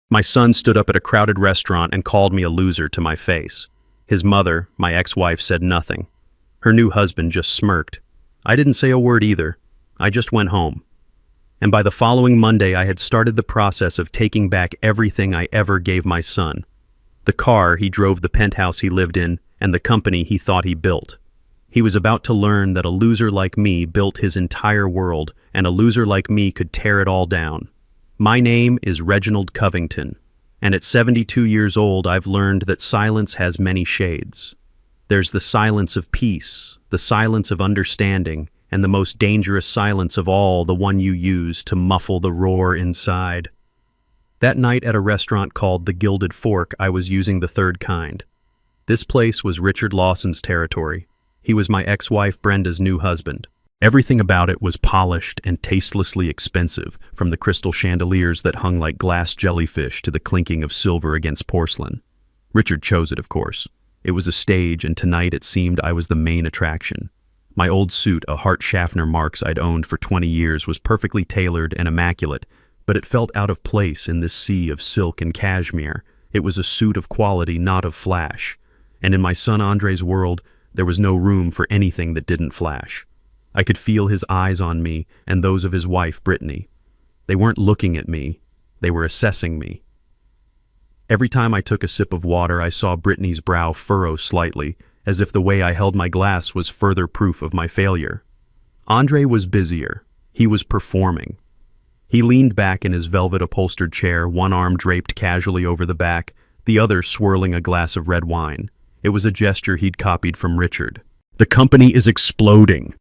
My son stood up at a crowded restaurant and called me a loser to my face. His mother, my ex-wife, said nothing. Her new husband just smirked. I didn't say a word either. I just went home. And by the following Monday, I had started the process of taking back everything I ever gave my son. The car he drove, the penthouse he lived in, and the company he thought he built. He was about to learn that a loser like me built his entire world, and a loser like me could tear it all down. My name is Reginald Covington, and at 72 years old, I've learned that silence has many shades. There's the silence of peace, the silence of understanding, and the most dangerous silence of all, the one you use to muffle the roar inside. That night at a restaurant called the Gilded Fork, I was using the third kind. This place was Richard Lawson's territory. He was my ex-wife Brenda's new husband. Everything about it was polished and tastelessly expensive, from the crystal chandeliers that hung like glass jellyfish to the clinking of silver against porcelain. Richard chose it, of course. It was a stage, and tonight it seemed I was the main attraction. My old suit, a Hart Schaffner Marx I'd owned for 20 years, was perfectly tailored and immaculate, but it felt out of place in this sea of silk and cashmere. It was a suit of quality, not of flash. And in my son Andre's world, there was no room for anything that didn't flash. I could feel his eyes on me and those of his wife, Brittany. They weren't looking at me. They were assessing me. Every time I took a sip of water, I saw Brittany's brow furrow slightly, as if the way I held my glass was further proof of my failure. Andre was busier. He was performing. He leaned back in his velvet-upholstered chair, one arm draped casually over the back, the other swirling a glass of red wine. It was a gesture he'd copied from Richard. "The company is exploding,"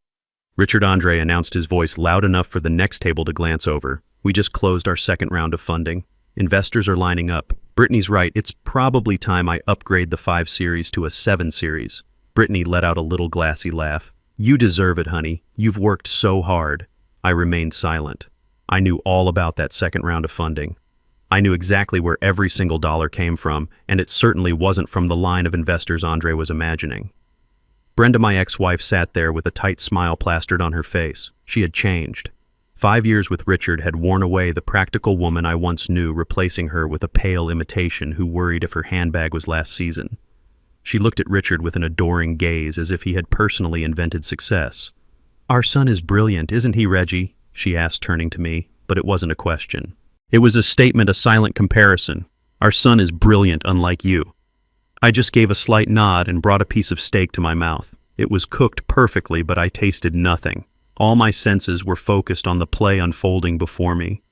Richard Andre announced, his voice loud enough for the next table to glance over. "We just closed our second round of funding. Investors are lining up. Brittany's right, it's probably time I upgrade the 5 Series to a 7 Series. Brittany let out a little glassy laugh. "You deserve it, honey. You've worked so hard." I remained silent. I knew all about that second round of funding. I knew exactly where every single dollar came from, and it certainly wasn't from the line of investors Andre was imagining. Brenda, my ex-wife, sat there with a tight smile plastered on her face. She had changed. 5 years with Richard had worn away the practical woman I once knew, replacing her with a pale imitation who worried if her handbag was last season. She looked at Richard with an adoring gaze, as if he had personally invented success. "Our son is brilliant, isn't he, Reggie?" she asked, turning to me, but it wasn't a question. It was a statement, a silent comparison. "Our son is brilliant, unlike you." I just gave a slight nod and brought a piece of steak to my mouth. It was cooked perfectly, but I tasted nothing. All my senses were focused on the play unfolding before me.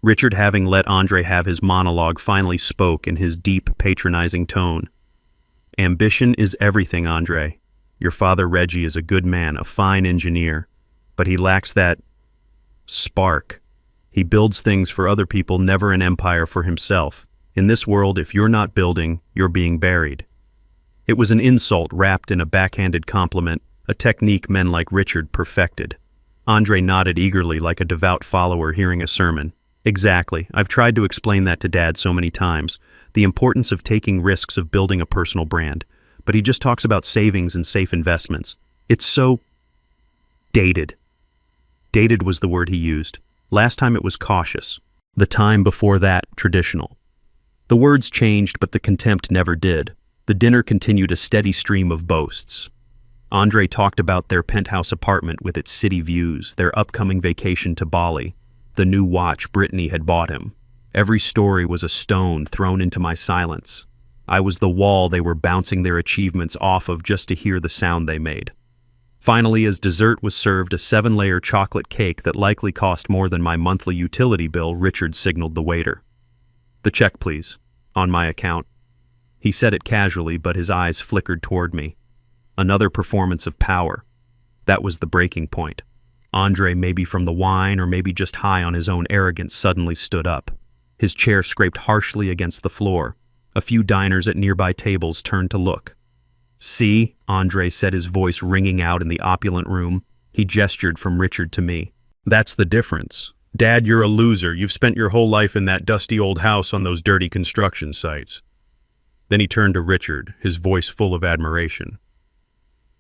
Richard, having let Andre have his monologue, finally spoke in his deep, patronizing tone. "Ambition is everything, Andre. Your father Reggie is a good man, a fine engineer, but he lacks that spark. He builds things for other people, never an empire for himself. In this world, if you're not building, you're being buried." It was an insult wrapped in a backhanded compliment, a technique men like Richard perfected. Andre nodded eagerly, like a devout follower hearing a sermon. "Exactly. I've tried to explain that to Dad so many times. The importance of taking risks, of building a personal brand. But he just talks about savings and safe investments. It's so dated." Dated was the word he used. Last time it was cautious. The time before that, traditional. The words changed, but the contempt never did. The dinner continued a steady stream of boasts. Andre talked about their penthouse apartment with its city views, their upcoming vacation to Bali, the new watch Brittany had bought him. Every story was a stone thrown into my silence. I was the wall they were bouncing their achievements off of just to hear the sound they made. Finally, as dessert was served, a 7-layer chocolate cake that likely cost more than my monthly utility bill, Richard signaled the waiter. "The check, please. On my account." He said it casually, but his eyes flickered toward me. Another performance of power. That was the breaking point. Andre, maybe from the wine or maybe just high on his own arrogance, suddenly stood up. His chair scraped harshly against the floor. A few diners at nearby tables turned to look. "See?" Andre said, his voice ringing out in the opulent room. He gestured from Richard to me. "That's the difference. Dad, you're a loser. You've spent your whole life in that dusty old house on those dirty construction sites." Then he turned to Richard, his voice full of admiration.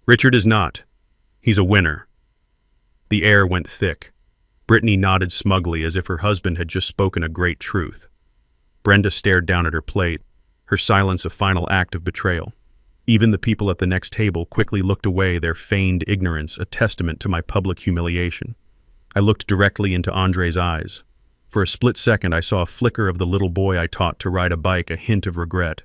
"Richard is not. He's a winner." The air went thick. Brittany nodded smugly, as if her husband had just spoken a great truth. Brenda stared down at her plate, her silence a final act of betrayal. Even the people at the next table quickly looked away, their feigned ignorance a testament to my public humiliation. I looked directly into Andre's eyes. For a split second, I saw a flicker of the little boy I taught to ride a bike, a hint of regret.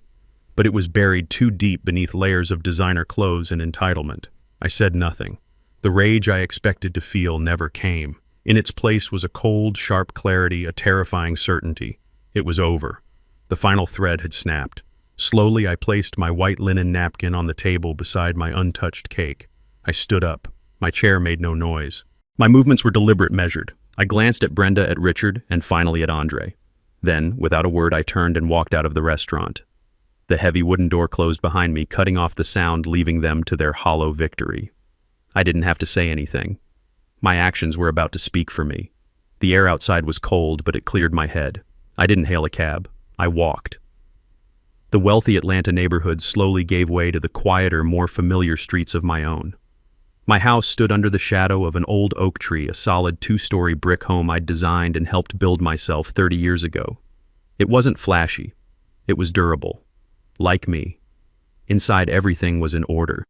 But it was buried too deep beneath layers of designer clothes and entitlement. I said nothing. The rage I expected to feel never came. In its place was a cold, sharp clarity, a terrifying certainty. It was over. The final thread had snapped. Slowly, I placed my white linen napkin on the table beside my untouched cake. I stood up. My chair made no noise. My movements were deliberate, measured. I glanced at Brenda, at Richard, and finally at Andre. Then, without a word, I turned and walked out of the restaurant. The heavy wooden door closed behind me, cutting off the sound, leaving them to their hollow victory. I didn't have to say anything. My actions were about to speak for me. The air outside was cold, but it cleared my head. I didn't hail a cab. I walked. The wealthy Atlanta neighborhood slowly gave way to the quieter, more familiar streets of my own. My house stood under the shadow of an old oak tree, a solid 2-story brick home I'd designed and helped build myself 30 years ago. It wasn't flashy. It was durable. Like me. Inside, everything was in order.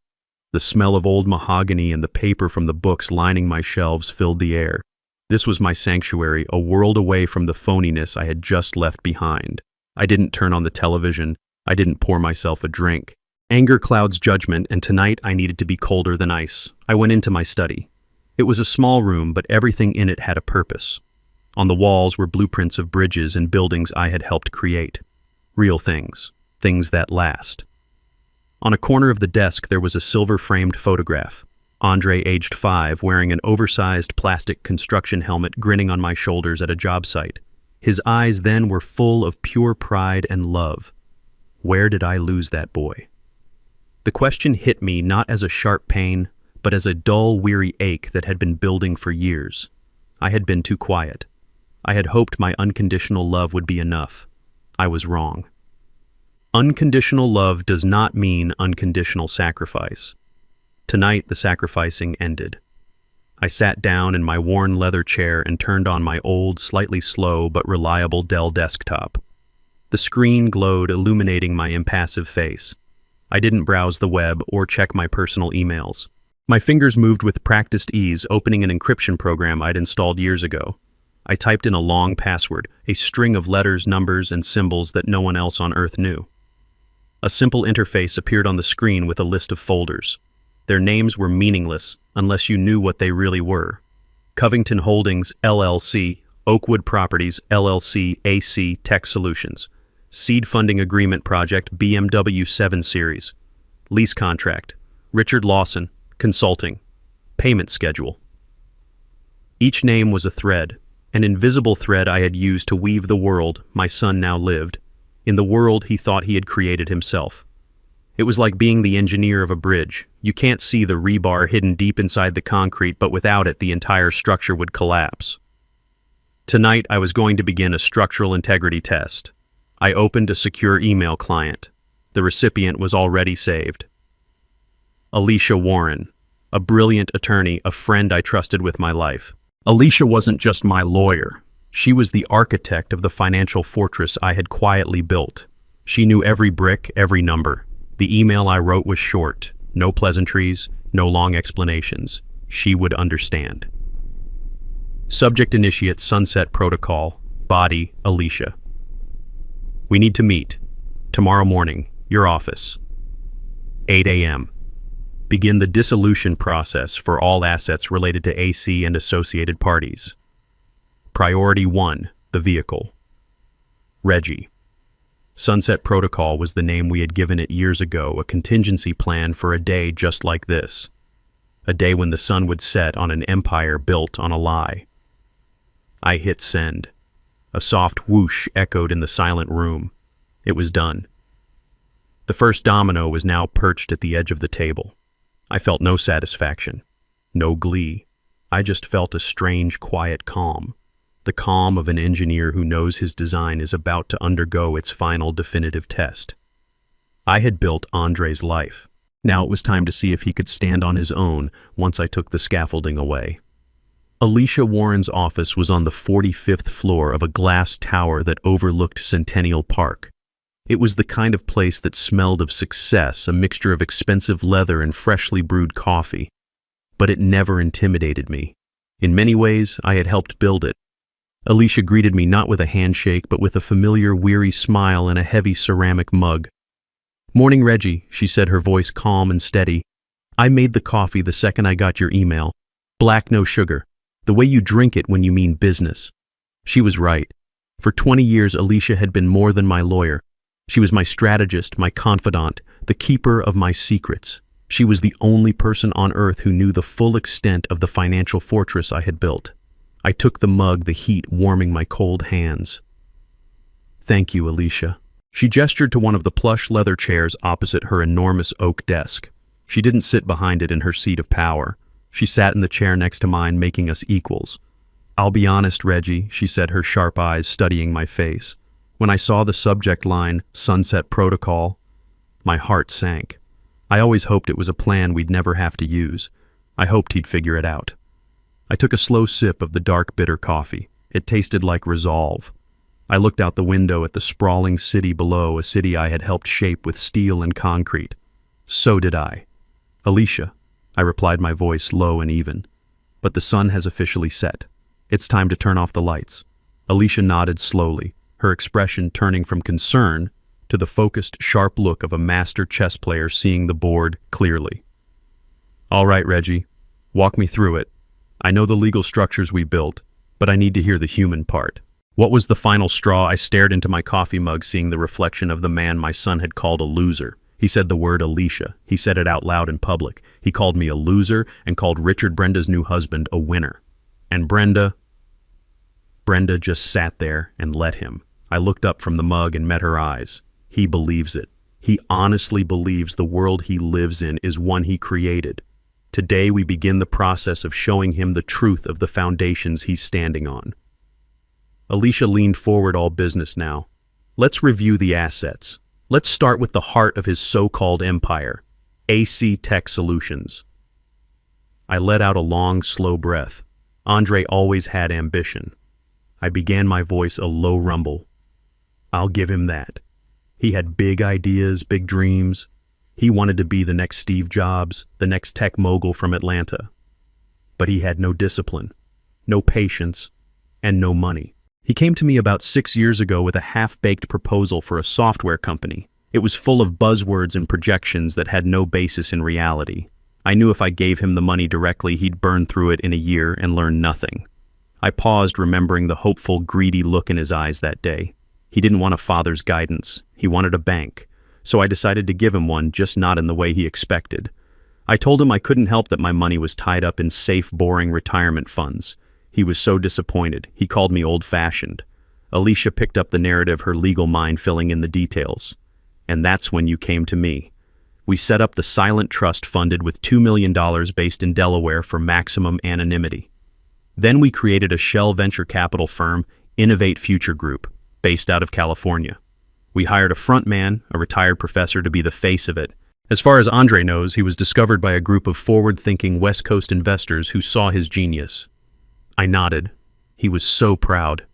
The smell of old mahogany and the paper from the books lining my shelves filled the air. This was my sanctuary, a world away from the phoniness I had just left behind. I didn't turn on the television. I didn't pour myself a drink. Anger clouds judgment, and tonight I needed to be colder than ice. I went into my study. It was a small room, but everything in it had a purpose. On the walls were blueprints of bridges and buildings I had helped create. Real things. Things that last. On a corner of the desk there was a silver-framed photograph. Andre, aged 5, wearing an oversized plastic construction helmet, grinning on my shoulders at a job site. His eyes then were full of pure pride and love. Where did I lose that boy? The question hit me not as a sharp pain, but as a dull, weary ache that had been building for years. I had been too quiet. I had hoped my unconditional love would be enough. I was wrong. Unconditional love does not mean unconditional sacrifice. Tonight, the sacrificing ended. I sat down in my worn leather chair and turned on my old, slightly slow but reliable Dell desktop. The screen glowed, illuminating my impassive face. I didn't browse the web or check my personal emails. My fingers moved with practiced ease, opening an encryption program I'd installed years ago. I typed in a long password, a string of letters, numbers, and symbols that no one else on Earth knew. A simple interface appeared on the screen with a list of folders. Their names were meaningless unless you knew what they really were. Covington Holdings, LLC, Oakwood Properties, LLC, AC Tech Solutions. Seed Funding Agreement Project, BMW 7 Series. Lease Contract, Richard Lawson, Consulting. Payment Schedule. Each name was a thread, an invisible thread I had used to weave the world my son now lived, in the world he thought he had created himself. It was like being the engineer of a bridge. You can't see the rebar hidden deep inside the concrete, but without it, the entire structure would collapse. Tonight, I was going to begin a structural integrity test. I opened a secure email client. The recipient was already saved. Alicia Warren, a brilliant attorney, a friend I trusted with my life. Alicia wasn't just my lawyer. She was the architect of the financial fortress I had quietly built. She knew every brick, every number. The email I wrote was short. No pleasantries, no long explanations. She would understand. Subject initiate Sunset Protocol. Body Alicia. We need to meet. Tomorrow morning, your office. 8 a.m. Begin the dissolution process for all assets related to AC and associated parties. Priority 1, the vehicle. Reggie. Sunset Protocol was the name we had given it years ago, a contingency plan for a day just like this. A day when the sun would set on an empire built on a lie. I hit send. A soft whoosh echoed in the silent room. It was done. The first domino was now perched at the edge of the table. I felt no satisfaction, no glee. I just felt a strange, quiet calm. The calm of an engineer who knows his design is about to undergo its final definitive test. I had built Andre's life. Now it was time to see if he could stand on his own once I took the scaffolding away. Alicia Warren's office was on the 45th floor of a glass tower that overlooked Centennial Park. It was the kind of place that smelled of success, a mixture of expensive leather and freshly brewed coffee. But it never intimidated me. In many ways, I had helped build it. Alicia greeted me not with a handshake, but with a familiar, weary smile and a heavy ceramic mug. "Morning, Reggie," she said, her voice calm and steady. "I made the coffee the second I got your email. Black, no sugar. The way you drink it when you mean business." She was right. For 20 years, Alicia had been more than my lawyer. She was my strategist, my confidant, the keeper of my secrets. She was the only person on earth who knew the full extent of the financial fortress I had built. I took the mug, the heat warming my cold hands. "Thank you, Alicia." She gestured to one of the plush leather chairs opposite her enormous oak desk. She didn't sit behind it in her seat of power. She sat in the chair next to mine, making us equals. "I'll be honest, Reggie," she said, her sharp eyes studying my face. "When I saw the subject line, Sunset Protocol, my heart sank. I always hoped it was a plan we'd never have to use. I hoped he'd figure it out." I took a slow sip of the dark, bitter coffee. It tasted like resolve. I looked out the window at the sprawling city below, a city I had helped shape with steel and concrete. "So did I." "Alicia," I replied, my voice low and even. "But the sun has officially set. It's time to turn off the lights." Alicia nodded slowly, her expression turning from concern to the focused, sharp look of a master chess player seeing the board clearly. "All right, Reggie, walk me through it. I know the legal structures we built, but I need to hear the human part." What was the final straw? I stared into my coffee mug, seeing the reflection of the man my son had called a loser. He said the word Alicia. He said it out loud in public. He called me a loser and called Richard, Brenda's new husband, a winner. And Brenda just sat there and let him. I looked up from the mug and met her eyes. He believes it. He honestly believes the world he lives in is one he created. Today we begin the process of showing him the truth of the foundations he's standing on. Alicia leaned forward, all business now. "Let's review the assets. Let's start with the heart of his so-called empire, AC Tech Solutions." I let out a long, slow breath. Andre always had ambition. I began, my voice a low rumble. I'll give him that. He had big ideas, big dreams. He wanted to be the next Steve Jobs, the next tech mogul from Atlanta. But he had no discipline, no patience, and no money. He came to me about 6 years ago with a half-baked proposal for a software company. It was full of buzzwords and projections that had no basis in reality. I knew if I gave him the money directly, he'd burn through it in a year and learn nothing. I paused, remembering the hopeful, greedy look in his eyes that day. He didn't want a father's guidance. He wanted a bank. So I decided to give him one, just not in the way he expected. I told him I couldn't help that my money was tied up in safe, boring retirement funds. He was so disappointed. He called me old-fashioned. Alicia picked up the narrative, her legal mind filling in the details. And that's when you came to me. We set up the silent trust funded with $2 million based in Delaware for maximum anonymity. Then we created a shell venture capital firm, Innovate Future Group, based out of California. We hired a front man, a retired professor, to be the face of it. As far as Andre knows, he was discovered by a group of forward-thinking West Coast investors who saw his genius. I nodded. He was so proud.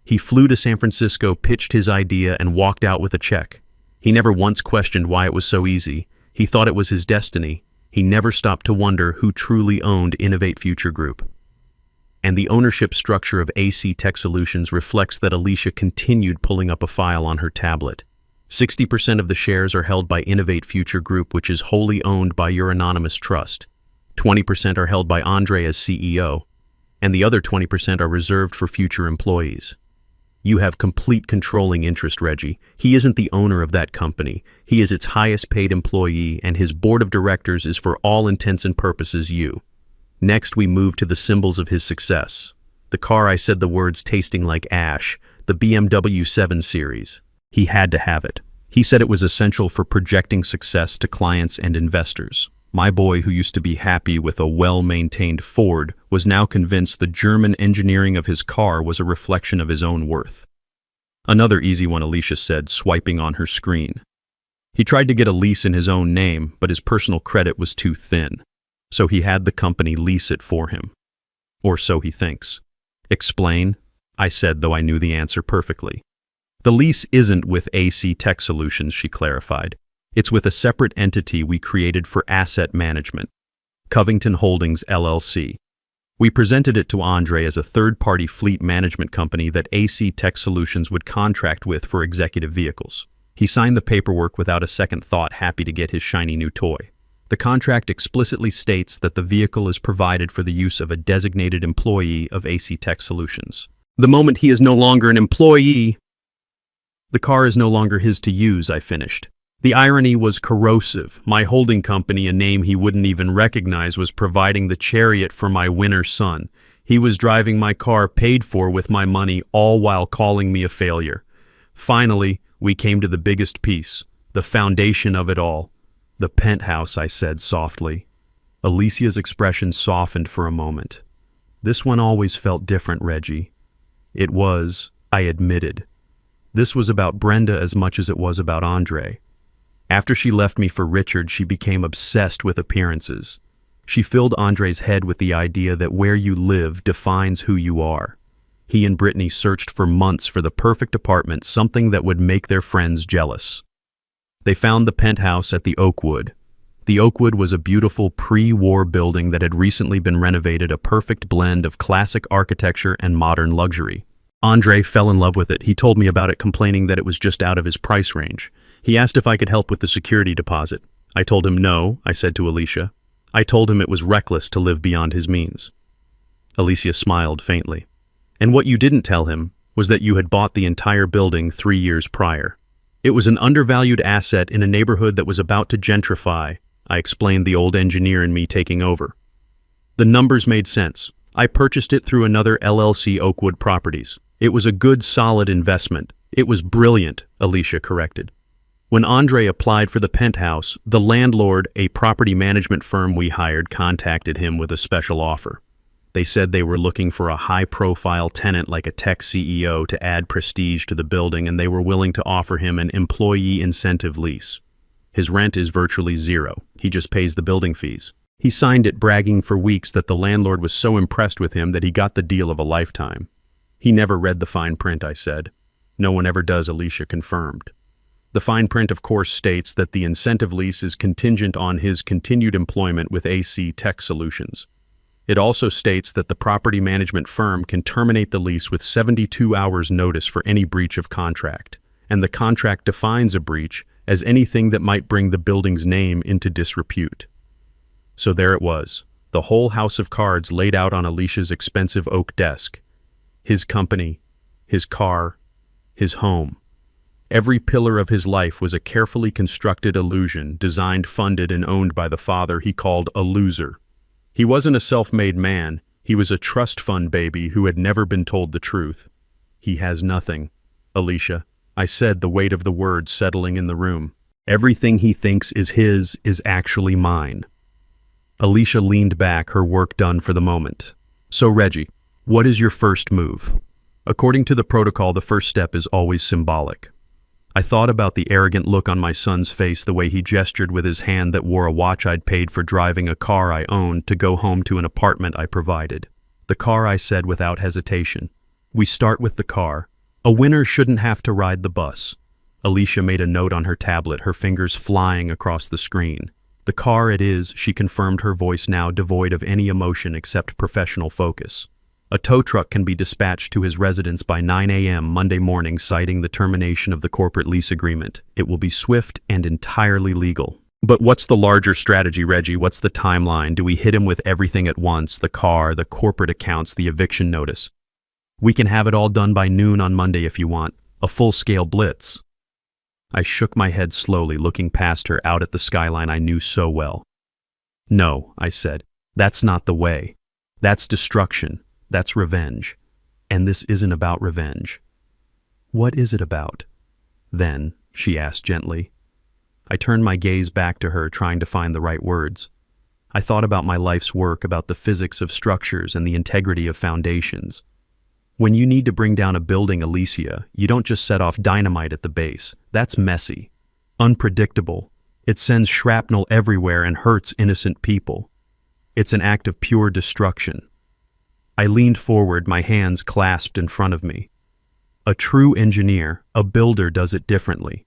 He flew to San Francisco, pitched his idea, and walked out with a check. He never once questioned why it was so easy. He thought it was his destiny. He never stopped to wonder who truly owned Innovate Future Group. And the ownership structure of AC Tech Solutions reflects that Alicia continued pulling up a file on her tablet. 60% of the shares are held by Innovate Future Group, which is wholly owned by your anonymous trust. 20% are held by Andre as CEO, and the other 20% are reserved for future employees. You have complete controlling interest, Reggie. He isn't the owner of that company. He is its highest paid employee, and his board of directors is for all intents and purposes you. Next, we move to the symbols of his success. The car, I said the words tasting like ash, the BMW 7 Series. He had to have it. He said it was essential for projecting success to clients and investors. My boy, who used to be happy with a well-maintained Ford, was now convinced the German engineering of his car was a reflection of his own worth. Another easy one, Alicia said, swiping on her screen. He tried to get a lease in his own name, but his personal credit was too thin, so he had the company lease it for him. Or so he thinks. Explain, I said, though I knew the answer perfectly. The lease isn't with AC Tech Solutions, she clarified. It's with a separate entity we created for asset management, Covington Holdings LLC. We presented it to Andre as a third-party fleet management company that AC Tech Solutions would contract with for executive vehicles. He signed the paperwork without a second thought, happy to get his shiny new toy. The contract explicitly states that the vehicle is provided for the use of a designated employee of AC Tech Solutions. The moment he is no longer an employee, the car is no longer his to use, I finished. The irony was corrosive. My holding company, a name he wouldn't even recognize, was providing the chariot for my winner son. He was driving my car paid for with my money, all while calling me a failure. Finally, we came to the biggest piece, the foundation of it all. The penthouse, I said softly. Alicia's expression softened for a moment. This one always felt different, Reggie. It was, I admitted. This was about Brenda as much as it was about Andre. After she left me for Richard, she became obsessed with appearances. She filled Andre's head with the idea that where you live defines who you are. He and Brittany searched for months for the perfect apartment, something that would make their friends jealous. They found the penthouse at the Oakwood. The Oakwood was a beautiful pre-war building that had recently been renovated, a perfect blend of classic architecture and modern luxury. Andre fell in love with it. He told me about it, complaining that it was just out of his price range. He asked if I could help with the security deposit. I told him no, I said to Alicia. I told him it was reckless to live beyond his means. Alicia smiled faintly. And what you didn't tell him was that you had bought the entire building 3 years prior. It was an undervalued asset in a neighborhood that was about to gentrify, I explained, the old engineer in me taking over. The numbers made sense. I purchased it through another LLC, Oakwood Properties. It was a good, solid investment. It was brilliant, Alicia corrected. When Andre applied for the penthouse, the landlord, a property management firm we hired, contacted him with a special offer. They said they were looking for a high-profile tenant like a tech CEO to add prestige to the building, and they were willing to offer him an employee incentive lease. His rent is virtually zero. He just pays the building fees. He signed it, bragging for weeks that the landlord was so impressed with him that he got the deal of a lifetime. He never read the fine print, I said. No one ever does, Alicia confirmed. The fine print, of course, states that the incentive lease is contingent on his continued employment with AC Tech Solutions. It also states that the property management firm can terminate the lease with 72 hours notice for any breach of contract, and the contract defines a breach as anything that might bring the building's name into disrepute. So there it was, the whole house of cards laid out on Alicia's expensive oak desk. His company, his car, his home. Every pillar of his life was a carefully constructed illusion, designed, funded, and owned by the father he called a loser. He wasn't a self-made man. He was a trust fund baby who had never been told the truth. He has nothing, Alicia, I said, the weight of the words settling in the room. Everything he thinks is his is actually mine. Alicia leaned back, her work done for the moment. So, Reggie, what is your first move? According to the protocol, the first step is always symbolic. I thought about the arrogant look on my son's face, the way he gestured with his hand that wore a watch I'd paid for, driving a car I owned to go home to an apartment I provided. The car, I said without hesitation. We start with the car. A winner shouldn't have to ride the bus. Alicia made a note on her tablet, her fingers flying across the screen. The car it is, she confirmed, her voice now devoid of any emotion except professional focus. A tow truck can be dispatched to his residence by 9 a.m. Monday morning, citing the termination of the corporate lease agreement. It will be swift and entirely legal. But what's the larger strategy, Reggie? What's the timeline? Do we hit him with everything at once? The car, the corporate accounts, the eviction notice? We can have it all done by noon on Monday if you want. A full-scale blitz. I shook my head slowly, looking past her out at the skyline I knew so well. No, I said. That's not the way. That's destruction. That's revenge. And this isn't about revenge. What is it about? Then, she asked gently. I turned my gaze back to her, trying to find the right words. I thought about my life's work, about the physics of structures and the integrity of foundations. When you need to bring down a building, Alicia, you don't just set off dynamite at the base. That's messy, unpredictable. It sends shrapnel everywhere and hurts innocent people. It's an act of pure destruction. I leaned forward, my hands clasped in front of me. A true engineer, a builder, does it differently.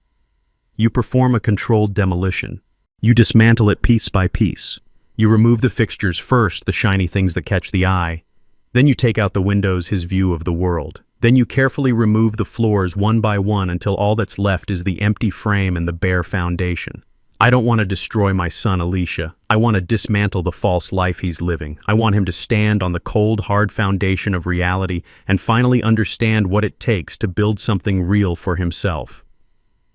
You perform a controlled demolition. You dismantle it piece by piece. You remove the fixtures first, the shiny things that catch the eye. Then you take out the windows, his view of the world. Then you carefully remove the floors one by one until all that's left is the empty frame and the bare foundation. I don't want to destroy my son, Alicia. I want to dismantle the false life he's living. I want him to stand on the cold, hard foundation of reality and finally understand what it takes to build something real for himself.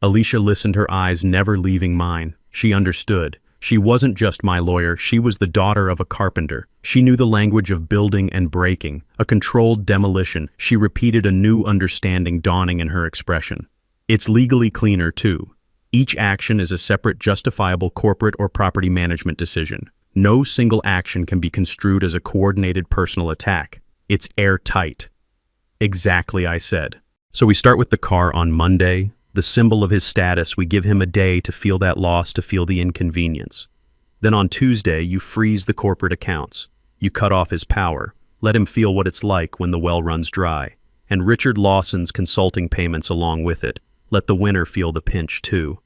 Alicia listened, her eyes never leaving mine. She understood. She wasn't just my lawyer, she was the daughter of a carpenter. She knew the language of building and breaking, a controlled demolition. She repeated, a new understanding dawning in her expression. It's legally cleaner, too. Each action is a separate, justifiable corporate or property management decision. No single action can be construed as a coordinated personal attack. It's airtight. Exactly, I said. So we start with the car on Monday. The symbol of his status, we give him a day to feel that loss, to feel the inconvenience. Then on Tuesday, you freeze the corporate accounts. You cut off his power. Let him feel what it's like when the well runs dry. And Richard Lawson's consulting payments along with it. Let the winner feel the pinch too.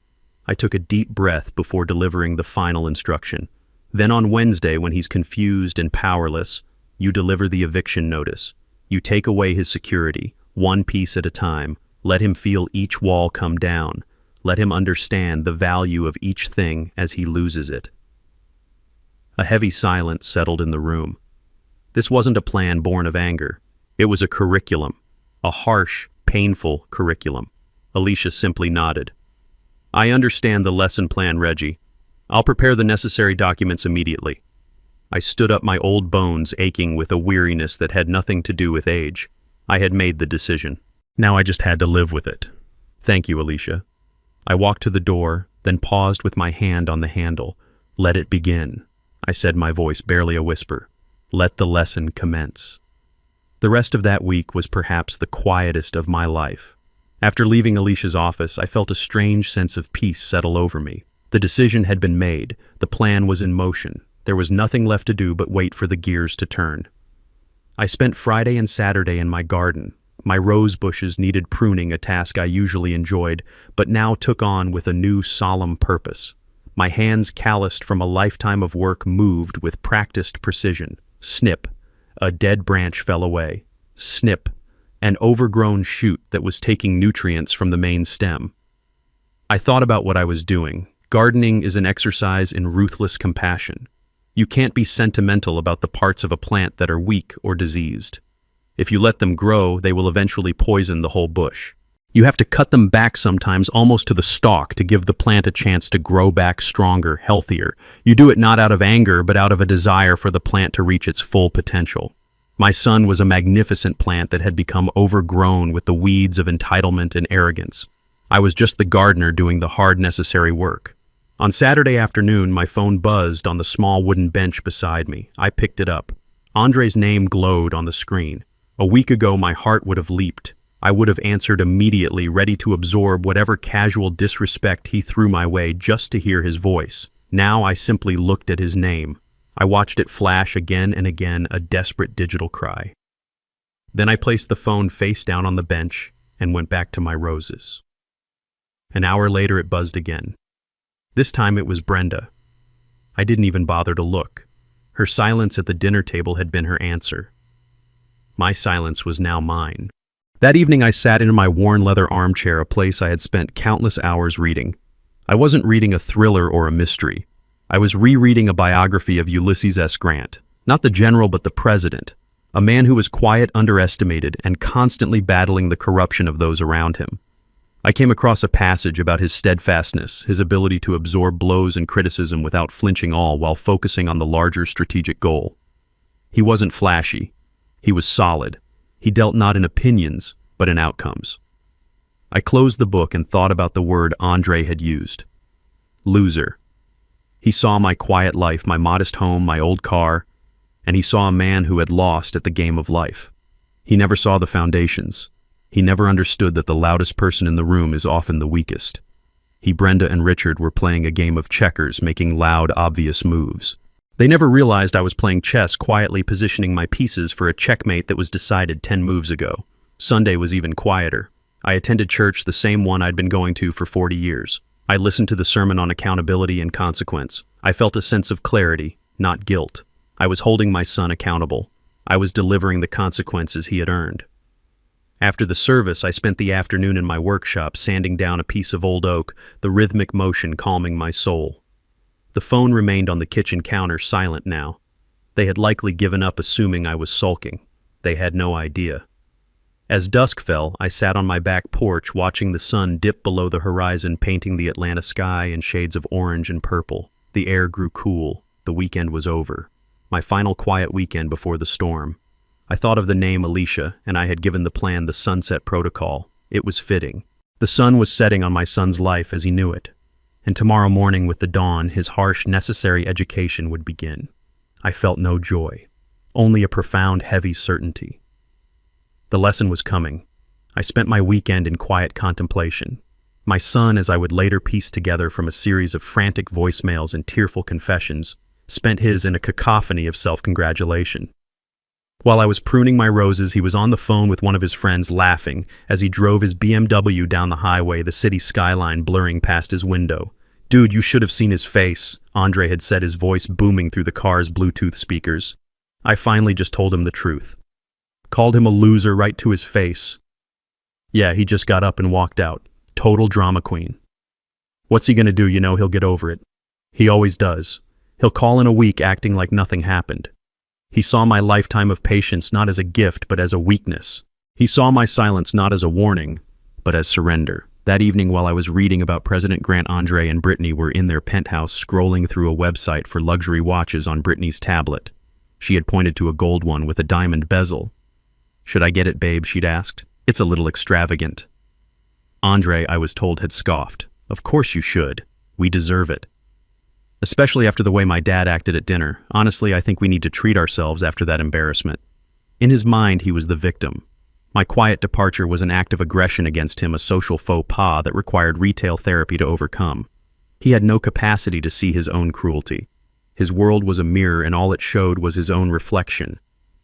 I took a deep breath before delivering the final instruction. Then on Wednesday, when he's confused and powerless, you deliver the eviction notice. You take away his security, one piece at a time. Let him feel each wall come down. Let him understand the value of each thing as he loses it. A heavy silence settled in the room. This wasn't a plan born of anger. It was a curriculum, a harsh, painful curriculum. Alicia simply nodded. I understand the lesson plan, Reggie. I'll prepare the necessary documents immediately. I stood up, my old bones aching with a weariness that had nothing to do with age. I had made the decision. Now I just had to live with it. Thank you, Alicia. I walked to the door, then paused with my hand on the handle. Let it begin, I said, my voice barely a whisper. Let the lesson commence. The rest of that week was perhaps the quietest of my life. After leaving Alicia's office, I felt a strange sense of peace settle over me. The decision had been made. The plan was in motion. There was nothing left to do but wait for the gears to turn. I spent Friday and Saturday in my garden. My rose bushes needed pruning, a task I usually enjoyed, but now took on with a new solemn purpose. My hands, calloused from a lifetime of work, moved with practiced precision. Snip, a dead branch fell away. Snip, an overgrown shoot that was taking nutrients from the main stem. I thought about what I was doing. Gardening is an exercise in ruthless compassion. You can't be sentimental about the parts of a plant that are weak or diseased. If you let them grow, they will eventually poison the whole bush. You have to cut them back sometimes almost to the stalk to give the plant a chance to grow back stronger, healthier. You do it not out of anger, but out of a desire for the plant to reach its full potential. My son was a magnificent plant that had become overgrown with the weeds of entitlement and arrogance. I was just the gardener doing the hard, necessary work. On Saturday afternoon, my phone buzzed on the small wooden bench beside me. I picked it up. Andre's name glowed on the screen. A week ago, my heart would have leaped. I would have answered immediately, ready to absorb whatever casual disrespect he threw my way just to hear his voice. Now I simply looked at his name. I watched it flash again and again, a desperate digital cry. Then I placed the phone face down on the bench and went back to my roses. An hour later, it buzzed again. This time it was Brenda. I didn't even bother to look. Her silence at the dinner table had been her answer. My silence was now mine. That evening I sat in my worn leather armchair, a place I had spent countless hours reading. I wasn't reading a thriller or a mystery. I was rereading a biography of Ulysses S. Grant, not the general but the president, a man who was quiet, underestimated, and constantly battling the corruption of those around him. I came across a passage about his steadfastness, his ability to absorb blows and criticism without flinching all while focusing on the larger strategic goal. He wasn't flashy. He was solid. He dealt not in opinions, but in outcomes. I closed the book and thought about the word Andre had used. Loser. He saw my quiet life, my modest home, my old car, and he saw a man who had lost at the game of life. He never saw the foundations. He never understood that the loudest person in the room is often the weakest. He, Brenda, and Richard were playing a game of checkers, making loud, obvious moves. They never realized I was playing chess, quietly positioning my pieces for a checkmate that was decided 10 moves ago. Sunday was even quieter. I attended church, the same one I'd been going to for 40 years. I listened to the sermon on accountability and consequence. I felt a sense of clarity, not guilt. I was holding my son accountable. I was delivering the consequences he had earned. After the service, I spent the afternoon in my workshop sanding down a piece of old oak, the rhythmic motion calming my soul. The phone remained on the kitchen counter, silent now. They had likely given up, assuming I was sulking. They had no idea. As dusk fell, I sat on my back porch watching the sun dip below the horizon, painting the Atlanta sky in shades of orange and purple. The air grew cool. The weekend was over. My final quiet weekend before the storm. I thought of the name Alicia, and I had given the plan the Sunset Protocol. It was fitting. The sun was setting on my son's life as he knew it. And tomorrow morning with the dawn, his harsh, necessary education would begin. I felt no joy, only a profound, heavy certainty. The lesson was coming. I spent my weekend in quiet contemplation. My son, as I would later piece together from a series of frantic voicemails and tearful confessions, spent his in a cacophony of self-congratulation. While I was pruning my roses, he was on the phone with one of his friends, laughing as he drove his BMW down the highway, the city skyline blurring past his window. "Dude, you should have seen his face," Andre had said, his voice booming through the car's Bluetooth speakers. I finally just told him the truth. Called him a loser right to his face. Yeah, he just got up and walked out. Total drama queen. What's he gonna do? You know, he'll get over it. He always does. He'll call in a week acting like nothing happened. He saw my lifetime of patience not as a gift, but as a weakness. He saw my silence not as a warning, but as surrender. That evening, while I was reading about President Grant, Andre and Brittany were in their penthouse scrolling through a website for luxury watches on Brittany's tablet. She had pointed to a gold one with a diamond bezel. "Should I get it, babe?" she'd asked. "It's a little extravagant." Andre, I was told, had scoffed. "Of course you should. We deserve it." Especially after the way my dad acted at dinner. Honestly, I think we need to treat ourselves after that embarrassment. In his mind, he was the victim. My quiet departure was an act of aggression against him, a social faux pas that required retail therapy to overcome. He had no capacity to see his own cruelty. His world was a mirror, and all it showed was his own reflection.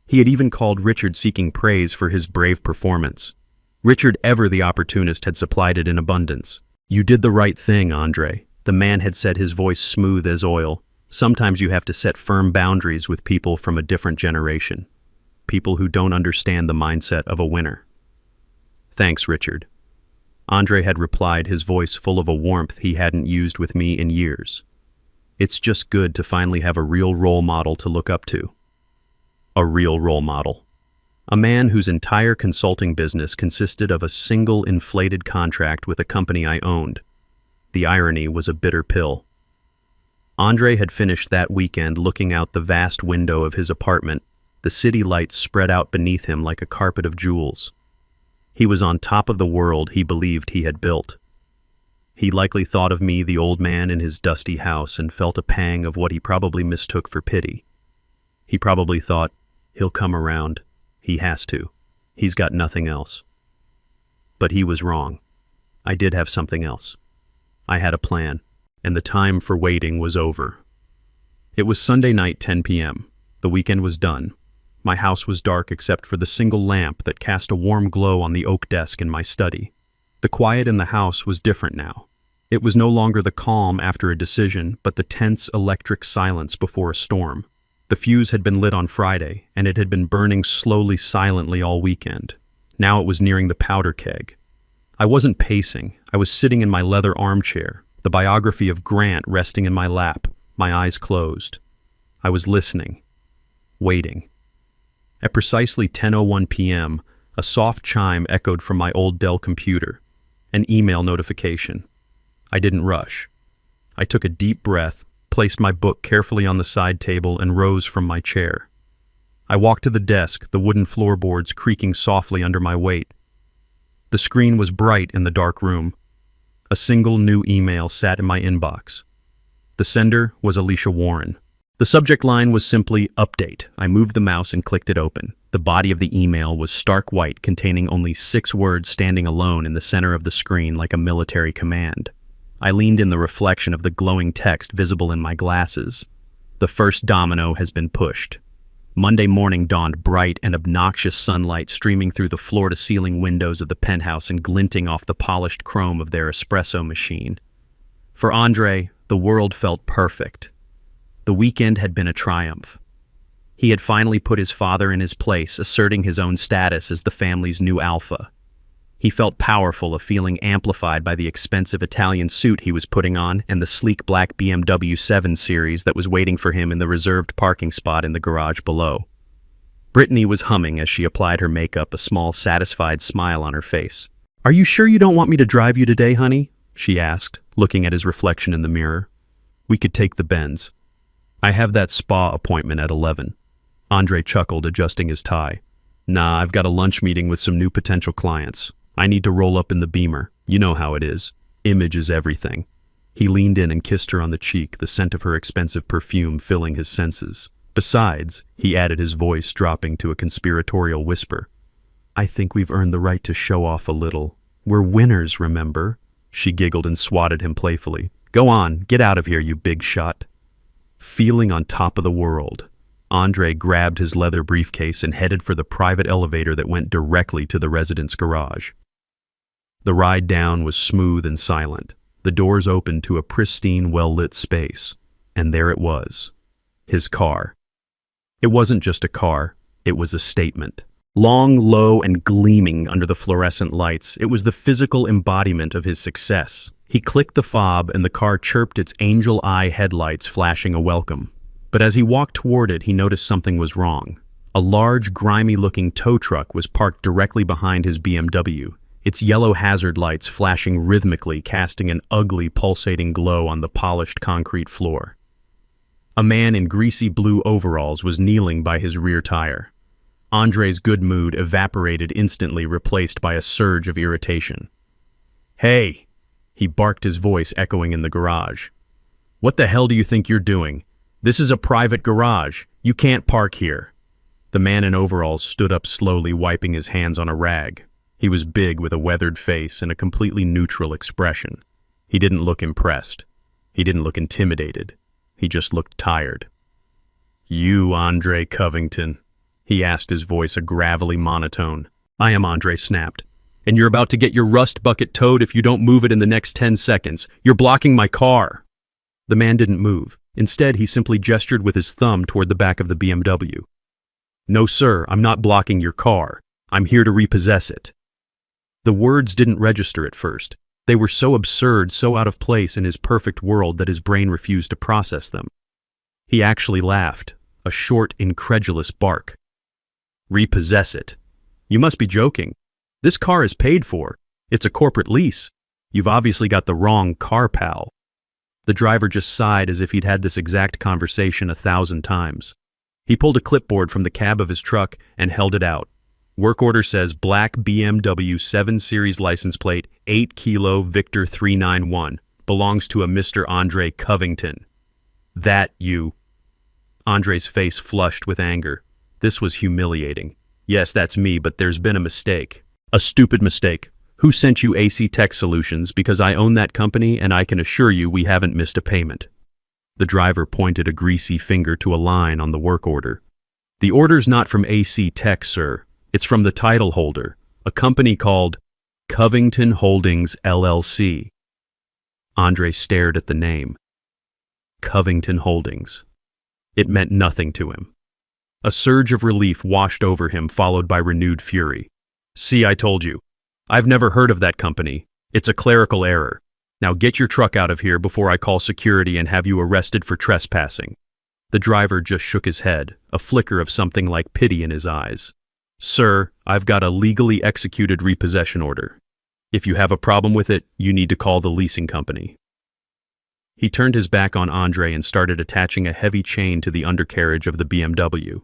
He had even called Richard, seeking praise for his brave performance. Richard, ever the opportunist, had supplied it in abundance. "You did the right thing, Andre," the man had said, his voice smooth as oil. "Sometimes you have to set firm boundaries with people from a different generation. People who don't understand the mindset of a winner." "Thanks, Richard." Andre had replied, his voice full of a warmth he hadn't used with me in years. "It's just good to finally have a real role model to look up to." A real role model. A man whose entire consulting business consisted of a single inflated contract with a company I owned. The irony was a bitter pill. Andre had finished that weekend looking out the vast window of his apartment, the city lights spread out beneath him like a carpet of jewels. He was on top of the world he believed he had built. He likely thought of me, the old man in his dusty house, and felt a pang of what he probably mistook for pity. He probably thought, "He'll come around. He has to. He's got nothing else." But he was wrong. I did have something else. I had a plan, and the time for waiting was over. It was Sunday night, 10 p.m. The weekend was done. My house was dark except for the single lamp that cast a warm glow on the oak desk in my study. The quiet in the house was different now. It was no longer the calm after a decision, but the tense electric silence before a storm. The fuse had been lit on Friday, and it had been burning slowly, silently all weekend. Now it was nearing the powder keg. I wasn't pacing. I was sitting in my leather armchair, the biography of Grant resting in my lap, my eyes closed. I was listening, waiting. At precisely 10:01 p.m., a soft chime echoed from my old Dell computer, an email notification. I didn't rush. I took a deep breath, placed my book carefully on the side table, and rose from my chair. I walked to the desk, the wooden floorboards creaking softly under my weight. The screen was bright in the dark room. A single new email sat in my inbox. The sender was Alicia Warren. The subject line was simply "Update." I moved the mouse and clicked it open. The body of the email was stark white, containing only 6 words standing alone in the center of the screen like a military command. I leaned in the reflection of the glowing text visible in my glasses. The first domino has been pushed. Monday morning dawned bright and obnoxious sunlight streaming through the floor-to-ceiling windows of the penthouse and glinting off the polished chrome of their espresso machine. For Andre, the world felt perfect. The weekend had been a triumph. He had finally put his father in his place, asserting his own status as the family's new alpha. He felt powerful, a feeling amplified by the expensive Italian suit he was putting on and the sleek black BMW 7 Series that was waiting for him in the reserved parking spot in the garage below. Brittany was humming as she applied her makeup, a small, satisfied smile on her face. "Are you sure you don't want me to drive you today, honey?" she asked, looking at his reflection in the mirror. "We could take the Benz. I have that spa appointment at 11. Andre chuckled, adjusting his tie. "Nah, I've got a lunch meeting with some new potential clients. I need to roll up in the Beamer. You know how it is. Image is everything." He leaned in and kissed her on the cheek, the scent of her expensive perfume filling his senses. "Besides," he added, his voice dropping to a conspiratorial whisper, "I think we've earned the right to show off a little. We're winners, remember?" She giggled and swatted him playfully. "Go on, get out of here, you big shot." Feeling on top of the world, Andre grabbed his leather briefcase and headed for the private elevator that went directly to the residence garage. The ride down was smooth and silent. The doors opened to a pristine, well-lit space. And there it was. His car. It wasn't just a car, it was a statement. Long, low, and gleaming under the fluorescent lights, it was the physical embodiment of his success. He clicked the fob and the car chirped, its angel eye headlights flashing a welcome. But as he walked toward it, he noticed something was wrong. A large, grimy-looking tow truck was parked directly behind his BMW, its yellow hazard lights flashing rhythmically, casting an ugly, pulsating glow on the polished concrete floor. A man in greasy blue overalls was kneeling by his rear tire. Andre's good mood evaporated instantly, replaced by a surge of irritation. "Hey!" he barked, his voice echoing in the garage. "What the hell do you think you're doing? This is a private garage. You can't park here." The man in overalls stood up slowly, wiping his hands on a rag. He was big, with a weathered face and a completely neutral expression. He didn't look impressed. He didn't look intimidated. He just looked tired. "You, Andre Covington?" he asked, his voice a gravelly monotone. "I am," Andre snapped. "And you're about to get your rust bucket towed if you don't move it in the next 10 seconds. You're blocking my car." The man didn't move. Instead, he simply gestured with his thumb toward the back of the BMW. "No, sir, I'm not blocking your car. I'm here to repossess it." The words didn't register at first. They were so absurd, so out of place in his perfect world that his brain refused to process them. He actually laughed, a short, incredulous bark. "Repossess it? You must be joking. This car is paid for. It's a corporate lease. You've obviously got the wrong car, pal." The driver just sighed as if he'd had this exact conversation 1,000 times. He pulled a clipboard from the cab of his truck and held it out. Work order says black BMW 7 Series license plate, 8 Kilo Victor 391. Belongs to a Mr. Andre Covington. "That you..." Andre's face flushed with anger. This was humiliating. "Yes, that's me, but there's been a mistake. A stupid mistake. Who sent you AC Tech Solutions? Because I own that company and I can assure you we haven't missed a payment." The driver pointed a greasy finger to a line on the work order. "The order's not from AC Tech, sir. It's from the title holder, a company called Covington Holdings, LLC. Andre stared at the name. Covington Holdings. It meant nothing to him. A surge of relief washed over him, followed by renewed fury. "See, I told you. I've never heard of that company. It's a clerical error. Now get your truck out of here before I call security and have you arrested for trespassing." The driver just shook his head, a flicker of something like pity in his eyes. "Sir, I've got a legally executed repossession order. If you have a problem with it, you need to call the leasing company." He turned his back on Andre and started attaching a heavy chain to the undercarriage of the BMW.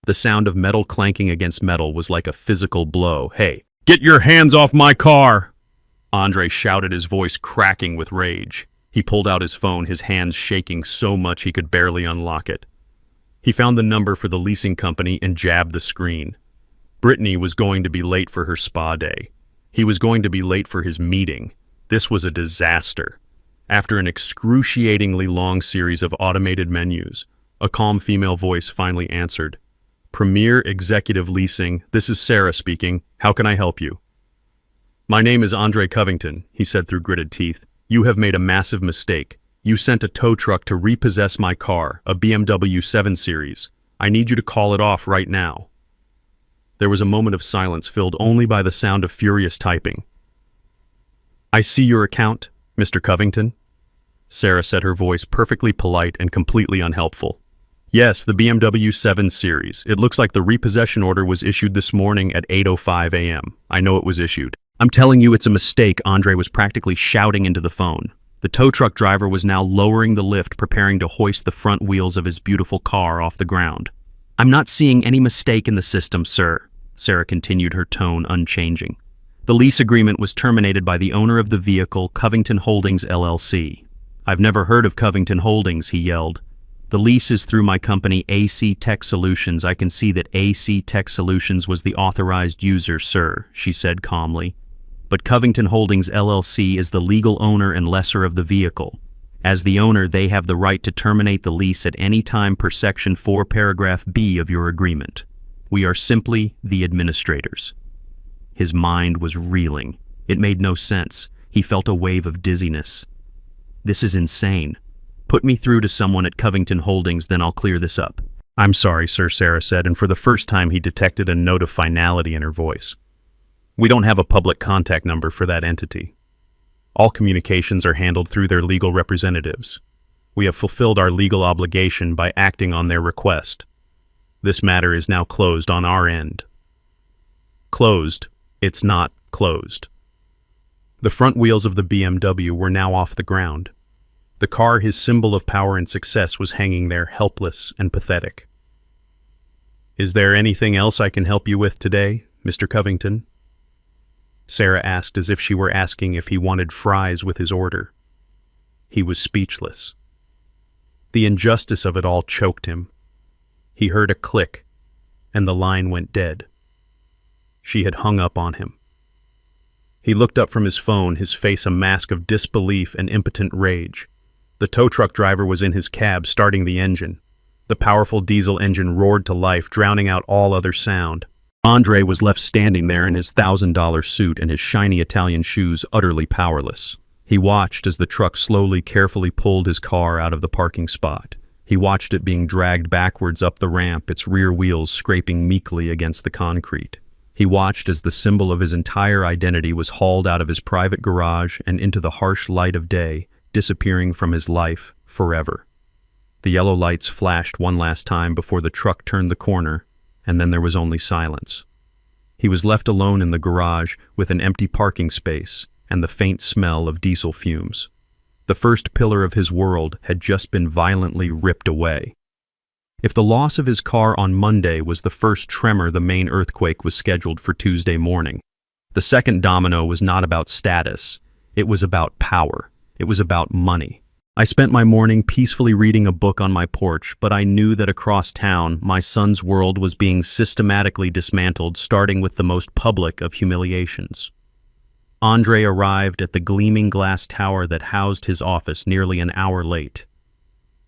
The sound of metal clanking against metal was like a physical blow. "Hey, get your hands off my car!" Andre shouted, his voice cracking with rage. He pulled out his phone, his hands shaking so much he could barely unlock it. He found the number for the leasing company and jabbed the screen. Brittany was going to be late for her spa day. He was going to be late for his meeting. This was a disaster. After an excruciatingly long series of automated menus, A calm female voice finally answered. Premier Executive Leasing, this is Sarah speaking. How can I help you? My name is Andre Covington, he said through gritted teeth. You have made a massive mistake. You sent a tow truck to repossess my car, a BMW 7 Series. I need you to call it off right now. There was a moment of silence filled only by the sound of furious typing. I see your account, Mr. Covington, Sarah said, her voice perfectly polite and completely unhelpful. Yes, the BMW 7 Series. It looks like the repossession order was issued this morning at 8:05 a.m. I know it was issued. I'm telling you it's a mistake, Andre was practically shouting into the phone. The tow truck driver was now lowering the lift, preparing to hoist the front wheels of his beautiful car off the ground. I'm not seeing any mistake in the system, sir, Sarah continued, her tone unchanging. The lease agreement was terminated by the owner of the vehicle, Covington Holdings, LLC. I've never heard of Covington Holdings, he yelled. The lease is through my company, AC Tech Solutions. I can see that AC Tech Solutions was the authorized user, sir, she said calmly. But Covington Holdings, LLC is the legal owner and lessor of the vehicle. As the owner, they have the right to terminate the lease at any time per Section 4, Paragraph B of your agreement. We are simply the administrators. His mind was reeling. It made no sense. He felt a wave of dizziness. This is insane. Put me through to someone at Covington Holdings, then I'll clear this up. I'm sorry, sir, Sarah said, and for the first time he detected a note of finality in her voice. We don't have a public contact number for that entity. All communications are handled through their legal representatives. We have fulfilled our legal obligation by acting on their request. This matter is now closed on our end. Closed. It's not closed. The front wheels of the BMW were now off the ground. The car, his symbol of power and success, was hanging there, helpless and pathetic. Is there anything else I can help you with today, Mr. Covington? Sarah asked, as if she were asking if he wanted fries with his order. He was speechless. The injustice of it all choked him. He heard a click, and the line went dead. She had hung up on him. He looked up from his phone, his face a mask of disbelief and impotent rage. The tow truck driver was in his cab, starting the engine. The powerful diesel engine roared to life, drowning out all other sound. Andre was left standing there in his $1,000 suit and his shiny Italian shoes, utterly powerless. He watched as the truck slowly, carefully pulled his car out of the parking spot. He watched it being dragged backwards up the ramp, its rear wheels scraping meekly against the concrete. He watched as the symbol of his entire identity was hauled out of his private garage and into the harsh light of day, disappearing from his life forever. The yellow lights flashed one last time before the truck turned the corner, and then there was only silence. He was left alone in the garage with an empty parking space and the faint smell of diesel fumes. The first pillar of his world had just been violently ripped away. If the loss of his car on Monday was the first tremor, the main earthquake was scheduled for Tuesday morning. The second domino was not about status. It was about power. It was about money. I spent my morning peacefully reading a book on my porch, but I knew that across town, my son's world was being systematically dismantled, starting with the most public of humiliations. Andre arrived at the gleaming glass tower that housed his office nearly an hour late.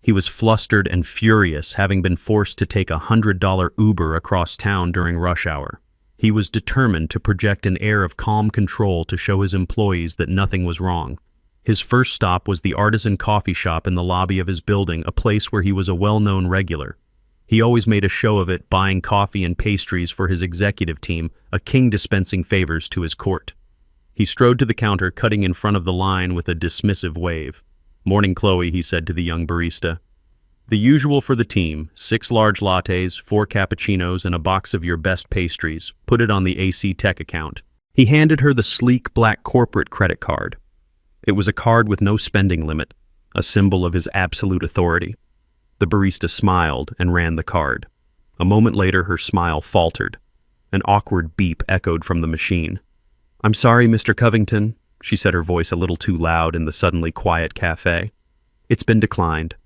He was flustered and furious, having been forced to take a $100 Uber across town during rush hour. He was determined to project an air of calm control to show his employees that nothing was wrong. His first stop was the artisan coffee shop in the lobby of his building, a place where he was a well-known regular. He always made a show of it, buying coffee and pastries for his executive team, a king dispensing favors to his court. He strode to the counter, cutting in front of the line with a dismissive wave. "Morning, Chloe," he said to the young barista. "The usual for the team, 6 large lattes, 4 cappuccinos, and a box of your best pastries. Put it on the AC Tech account." He handed her the sleek black corporate credit card. It was a card with no spending limit, a symbol of his absolute authority. The barista smiled and ran the card. A moment later, her smile faltered. An awkward beep echoed from the machine. "I'm sorry, Mr. Covington," she said, her voice a little too loud in the suddenly quiet cafe. "It's been declined."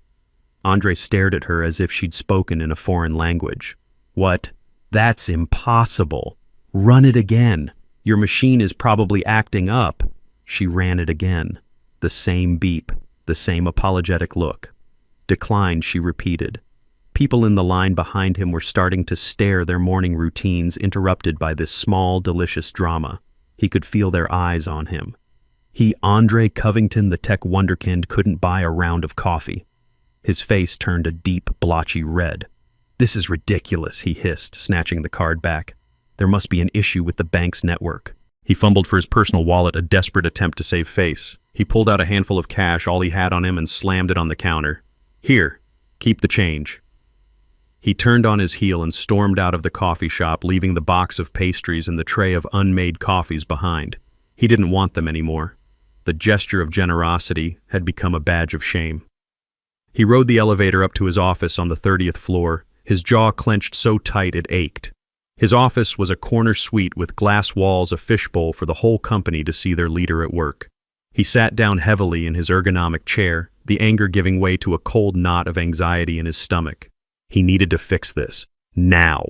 Andre stared at her as if she'd spoken in a foreign language. "What? That's impossible. Run it again. Your machine is probably acting up." She ran it again. The same beep, the same apologetic look. "Declined," she repeated. People in the line behind him were starting to stare, their morning routines interrupted by this small, delicious drama. He could feel their eyes on him. He, Andre Covington, the tech wonderkind, couldn't buy a round of coffee. His face turned a deep, blotchy red. "This is ridiculous," he hissed, snatching the card back. "There must be an issue with the bank's network." He fumbled for his personal wallet, a desperate attempt to save face. He pulled out a handful of cash, all he had on him, and slammed it on the counter. "Here, keep the change." He turned on his heel and stormed out of the coffee shop, leaving the box of pastries and the tray of unmade coffees behind. He didn't want them anymore. The gesture of generosity had become a badge of shame. He rode the elevator up to his office on the 30th floor, his jaw clenched so tight it ached. His office was a corner suite with glass walls, a fishbowl for the whole company to see their leader at work. He sat down heavily in his ergonomic chair, the anger giving way to a cold knot of anxiety in his stomach. He needed to fix this. Now.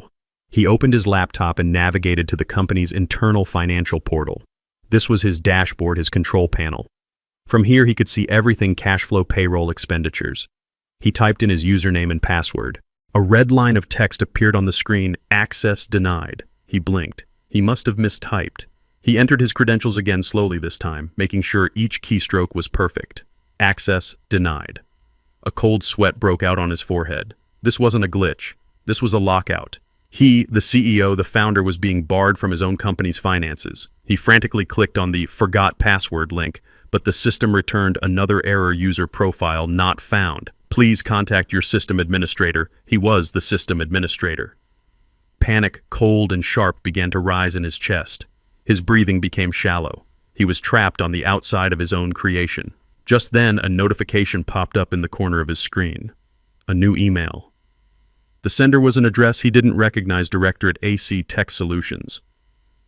He opened his laptop and navigated to the company's internal financial portal. This was his dashboard, his control panel. From here he could see everything: cash flow, payroll, expenditures. He typed in his username and password. A red line of text appeared on the screen: "Access denied." He blinked. He must have mistyped. He entered his credentials again slowly this time, making sure each keystroke was perfect. Access denied. A cold sweat broke out on his forehead. This wasn't a glitch. This was a lockout. He, the CEO, the founder, was being barred from his own company's finances. He frantically clicked on the "Forgot Password" link, but the system returned another error: user profile not found. Please contact your system administrator. He was the system administrator. Panic, cold and sharp, began to rise in his chest. His breathing became shallow. He was trapped on the outside of his own creation. Just then, a notification popped up in the corner of his screen. A new email. The sender was an address he didn't recognize: Directorate AC Tech Solutions.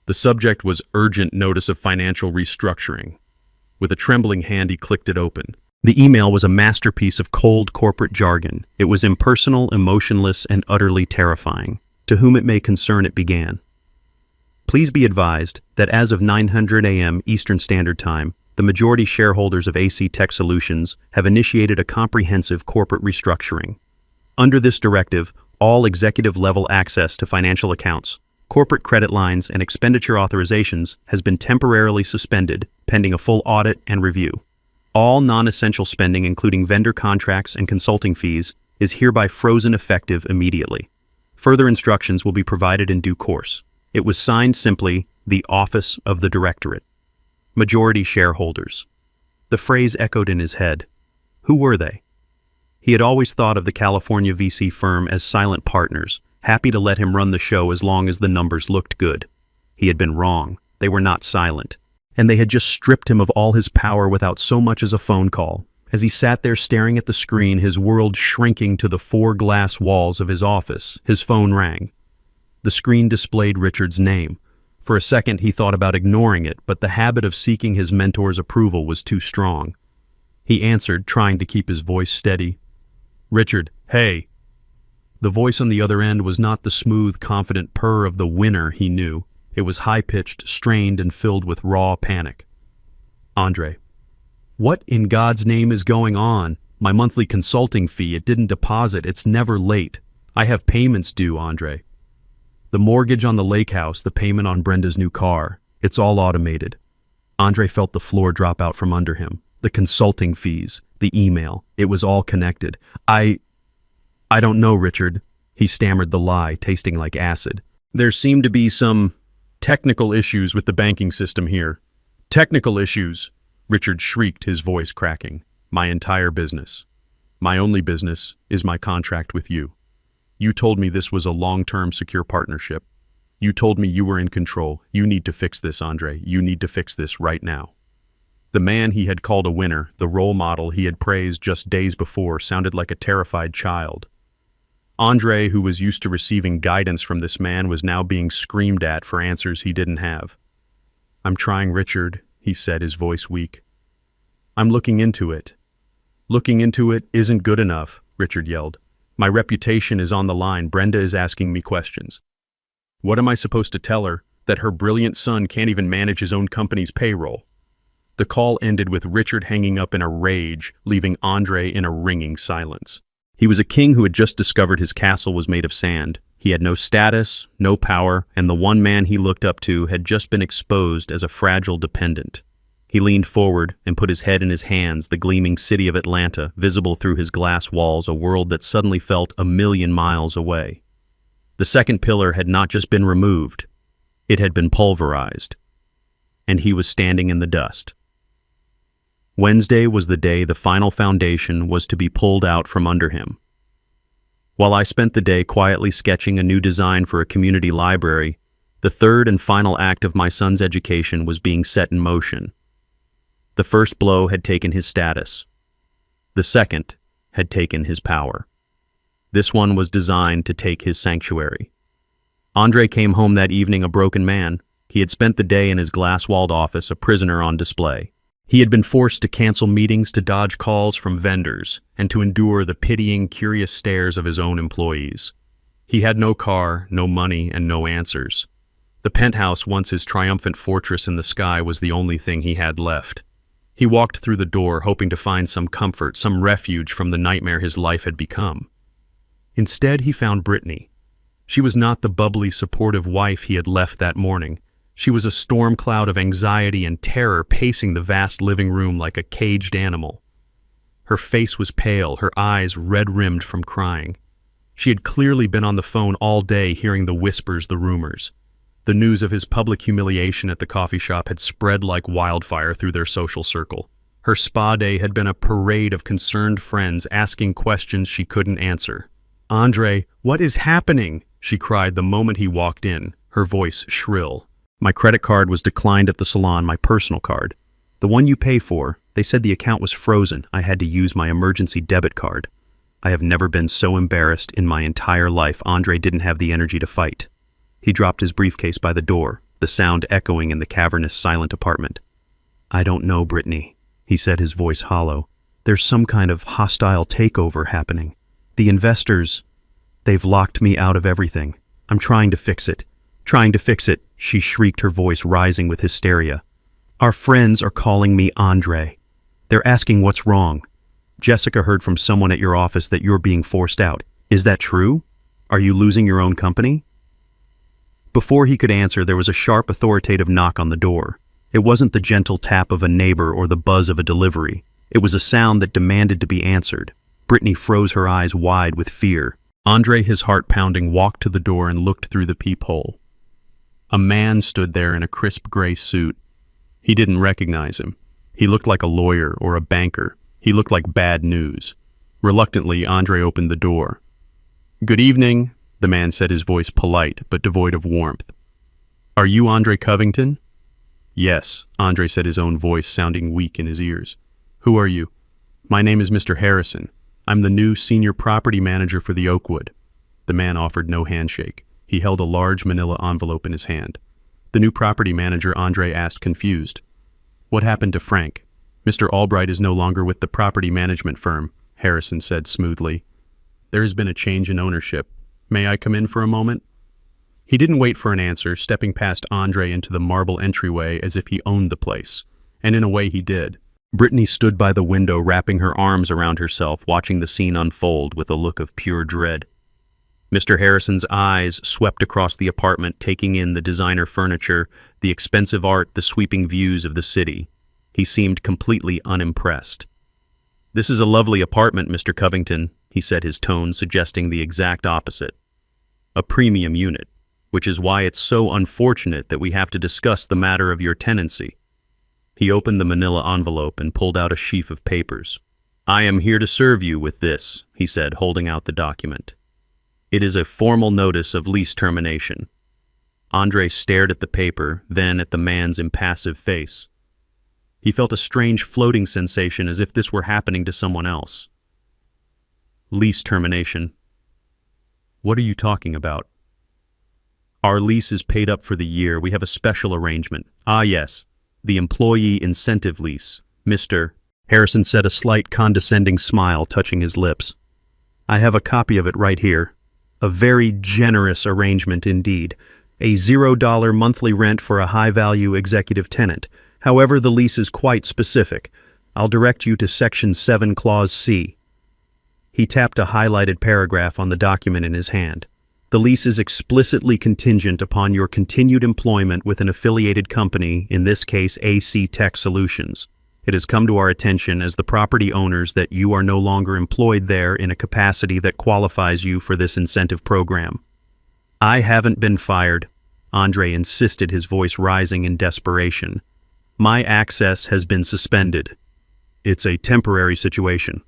The subject was "Urgent Notice of Financial Restructuring." With a trembling hand, he clicked it open. The email was a masterpiece of cold corporate jargon. It was impersonal, emotionless, and utterly terrifying. To whom it may concern, it began. Please be advised that as of 900 a.m. Eastern Standard Time, the majority shareholders of AC Tech Solutions have initiated a comprehensive corporate restructuring. Under this directive, all executive-level access to financial accounts, corporate credit lines, and expenditure authorizations has been temporarily suspended, pending a full audit and review. All non-essential spending, including vendor contracts and consulting fees, is hereby frozen effective immediately. Further instructions will be provided in due course. It was signed simply, "The Office of the Directorate." Majority shareholders. The phrase echoed in his head. Who were they? He had always thought of the California VC firm as silent partners, happy to let him run the show as long as the numbers looked good. He had been wrong. They were not silent. And they had just stripped him of all his power without so much as a phone call. As he sat there staring at the screen, his world shrinking to the 4 glass walls of his office, his phone rang. The screen displayed Richard's name. For a second, he thought about ignoring it, but the habit of seeking his mentor's approval was too strong. He answered, trying to keep his voice steady. "Richard, hey." The voice on the other end was not the smooth, confident purr of the winner he knew. It was high-pitched, strained, and filled with raw panic. "Andre, what in God's name is going on? My monthly consulting fee, it didn't deposit. It's never late. I have payments due, Andre. The mortgage on the lake house, the payment on Brenda's new car. It's all automated." Andre felt the floor drop out from under him. The consulting fees, the email, it was all connected. I don't know, Richard." He stammered the lie, tasting like acid. "There seem to be some technical issues with the banking system here." "Technical issues?" Richard shrieked, his voice cracking. "My entire business. My only business is my contract with you. You told me this was a long-term secure partnership. You told me you were in control. You need to fix this, Andre. You need to fix this right now." The man he had called a winner, the role model he had praised just days before, sounded like a terrified child. Andre, who was used to receiving guidance from this man, was now being screamed at for answers he didn't have. "I'm trying, Richard," he said, his voice weak. "I'm looking into it." "Looking into it isn't good enough," Richard yelled. "My reputation is on the line. Brenda is asking me questions. What am I supposed to tell her? That her brilliant son can't even manage his own company's payroll?" The call ended with Richard hanging up in a rage, leaving Andre in a ringing silence. He was a king who had just discovered his castle was made of sand. He had no status, no power, and the one man he looked up to had just been exposed as a fragile dependent. He leaned forward and put his head in his hands, the gleaming city of Atlanta, visible through his glass walls, a world that suddenly felt 1,000,000 miles away. The second pillar had not just been removed, it had been pulverized, and he was standing in the dust. Wednesday was the day the final foundation was to be pulled out from under him. While I spent the day quietly sketching a new design for a community library, the third and final act of my son's education was being set in motion. The first blow had taken his status. The second had taken his power. This one was designed to take his sanctuary. Andre came home that evening a broken man. He had spent the day in his glass-walled office, a prisoner on display. He had been forced to cancel meetings, to dodge calls from vendors, and to endure the pitying, curious stares of his own employees. He had no car, no money, and no answers. The penthouse, once his triumphant fortress in the sky, was the only thing he had left. He walked through the door, hoping to find some comfort, some refuge from the nightmare his life had become. Instead, he found Brittany. She was not the bubbly, supportive wife he had left that morning. She was a storm cloud of anxiety and terror pacing the vast living room like a caged animal. Her face was pale, her eyes red-rimmed from crying. She had clearly been on the phone all day hearing the whispers, the rumors. The news of his public humiliation at the coffee shop had spread like wildfire through their social circle. Her spa day had been a parade of concerned friends asking questions she couldn't answer. "Andre, what is happening?" she cried the moment he walked in, her voice shrill. "My credit card was declined at the salon, my personal card. The one you pay for. They said the account was frozen. I had to use my emergency debit card. I have never been so embarrassed in my entire life." Andre didn't have the energy to fight. He dropped his briefcase by the door, the sound echoing in the cavernous, silent apartment. "I don't know, Brittany," he said, his voice hollow. "There's some kind of hostile takeover happening. The investors, they've locked me out of everything. I'm trying to fix it. Trying to fix it," she shrieked, her voice rising with hysteria. "Our friends are calling me Andre. They're asking what's wrong. Jessica heard from someone at your office that you're being forced out. Is that true? Are you losing your own company?" Before he could answer, there was a sharp, authoritative knock on the door. It wasn't the gentle tap of a neighbor or the buzz of a delivery. It was a sound that demanded to be answered. Brittany froze her eyes wide with fear. Andre, his heart pounding, walked to the door and looked through the peephole. A man stood there in a crisp gray suit. He didn't recognize him. He looked like a lawyer or a banker. He looked like bad news. Reluctantly, Andre opened the door. "Good evening," the man said, his voice polite but devoid of warmth. "Are you Andre Covington?" "Yes," Andre said, his own voice sounding weak in his ears. "Who are you?" "My name is Mr. Harrison. I'm the new senior property manager for the Oakwood." The man offered no handshake. He held a large manila envelope in his hand. "The new property manager?" Andre asked, confused. "What happened to Frank?" "Mr. Albright is no longer with the property management firm," Harrison said smoothly. "There has been a change in ownership. May I come in for a moment?" He didn't wait for an answer, stepping past Andre into the marble entryway as if he owned the place. And in a way he did. Brittany stood by the window, wrapping her arms around herself, watching the scene unfold with a look of pure dread. Mr. Harrison's eyes swept across the apartment, taking in the designer furniture, the expensive art, the sweeping views of the city. He seemed completely unimpressed. "This is a lovely apartment, Mr. Covington," he said, his tone suggesting the exact opposite. "A premium unit, which is why it's so unfortunate that we have to discuss the matter of your tenancy." He opened the manila envelope and pulled out a sheaf of papers. "I am here to serve you with this," he said, holding out the document. "It is a formal notice of lease termination." Andre stared at the paper, then at the man's impassive face. He felt a strange floating sensation, as if this were happening to someone else. "Lease termination? What are you talking about?" "Our lease is paid up for the year. We have a special arrangement." "Ah, yes. The employee incentive lease, Mr. Harrison said, a slight condescending smile touching his lips. "I have a copy of it right here. A very generous arrangement indeed. A $0 monthly rent for a high-value executive tenant. However, the lease is quite specific. I'll direct you to Section 7, Clause C." He tapped a highlighted paragraph on the document in his hand. The lease is explicitly contingent upon your continued employment with an affiliated company, in this case AC Tech Solutions. It has come to our attention as the property owners that you are no longer employed there in a capacity that qualifies you for this incentive program. I haven't been fired, Andre insisted, his voice rising in desperation. My access has been suspended. It's a temporary situation.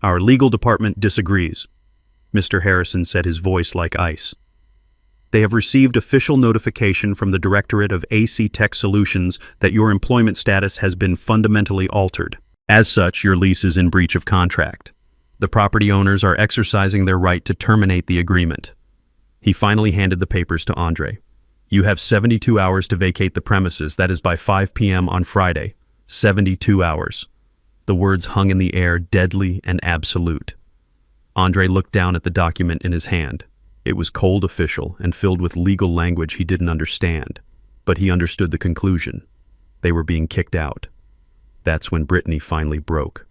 Our legal department disagrees, Mr. Harrison said, his voice like ice. They have received official notification from the Directorate of AC Tech Solutions that your employment status has been fundamentally altered. As such, your lease is in breach of contract. The property owners are exercising their right to terminate the agreement. He finally handed the papers to Andre. You have 72 hours to vacate the premises. That is by 5 p.m. on Friday. 72 hours. The words hung in the air, deadly and absolute. Andre looked down at the document in his hand. It was cold, official, and filled with legal language he didn't understand. But he understood the conclusion. They were being kicked out. That's when Brittany finally broke.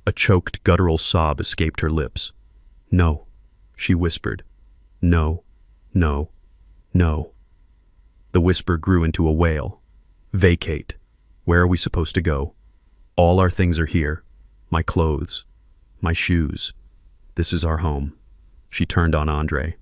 A choked, guttural sob escaped her lips. No, she whispered. No, no, no. The whisper grew into a wail. Vacate. Where are we supposed to go? All our things are here. My clothes. My shoes. This is our home. She turned on Andre.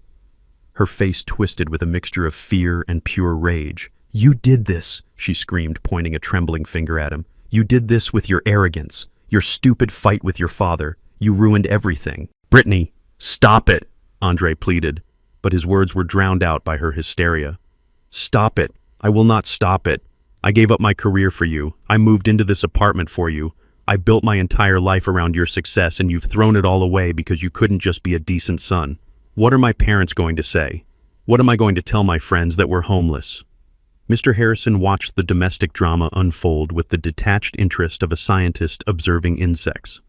Her face twisted with a mixture of fear and pure rage. You did this, she screamed, pointing a trembling finger at him. You did this with your arrogance, your stupid fight with your father. You ruined everything. Brittany, stop it, Andre pleaded, but his words were drowned out by her hysteria. Stop it. I will not stop it. I gave up my career for you. I moved into this apartment for you. I built my entire life around your success, and you've thrown it all away because you couldn't just be a decent son. What are my parents going to say? What am I going to tell my friends, that we're homeless? Mr. Harrison watched the domestic drama unfold with the detached interest of a scientist observing insects.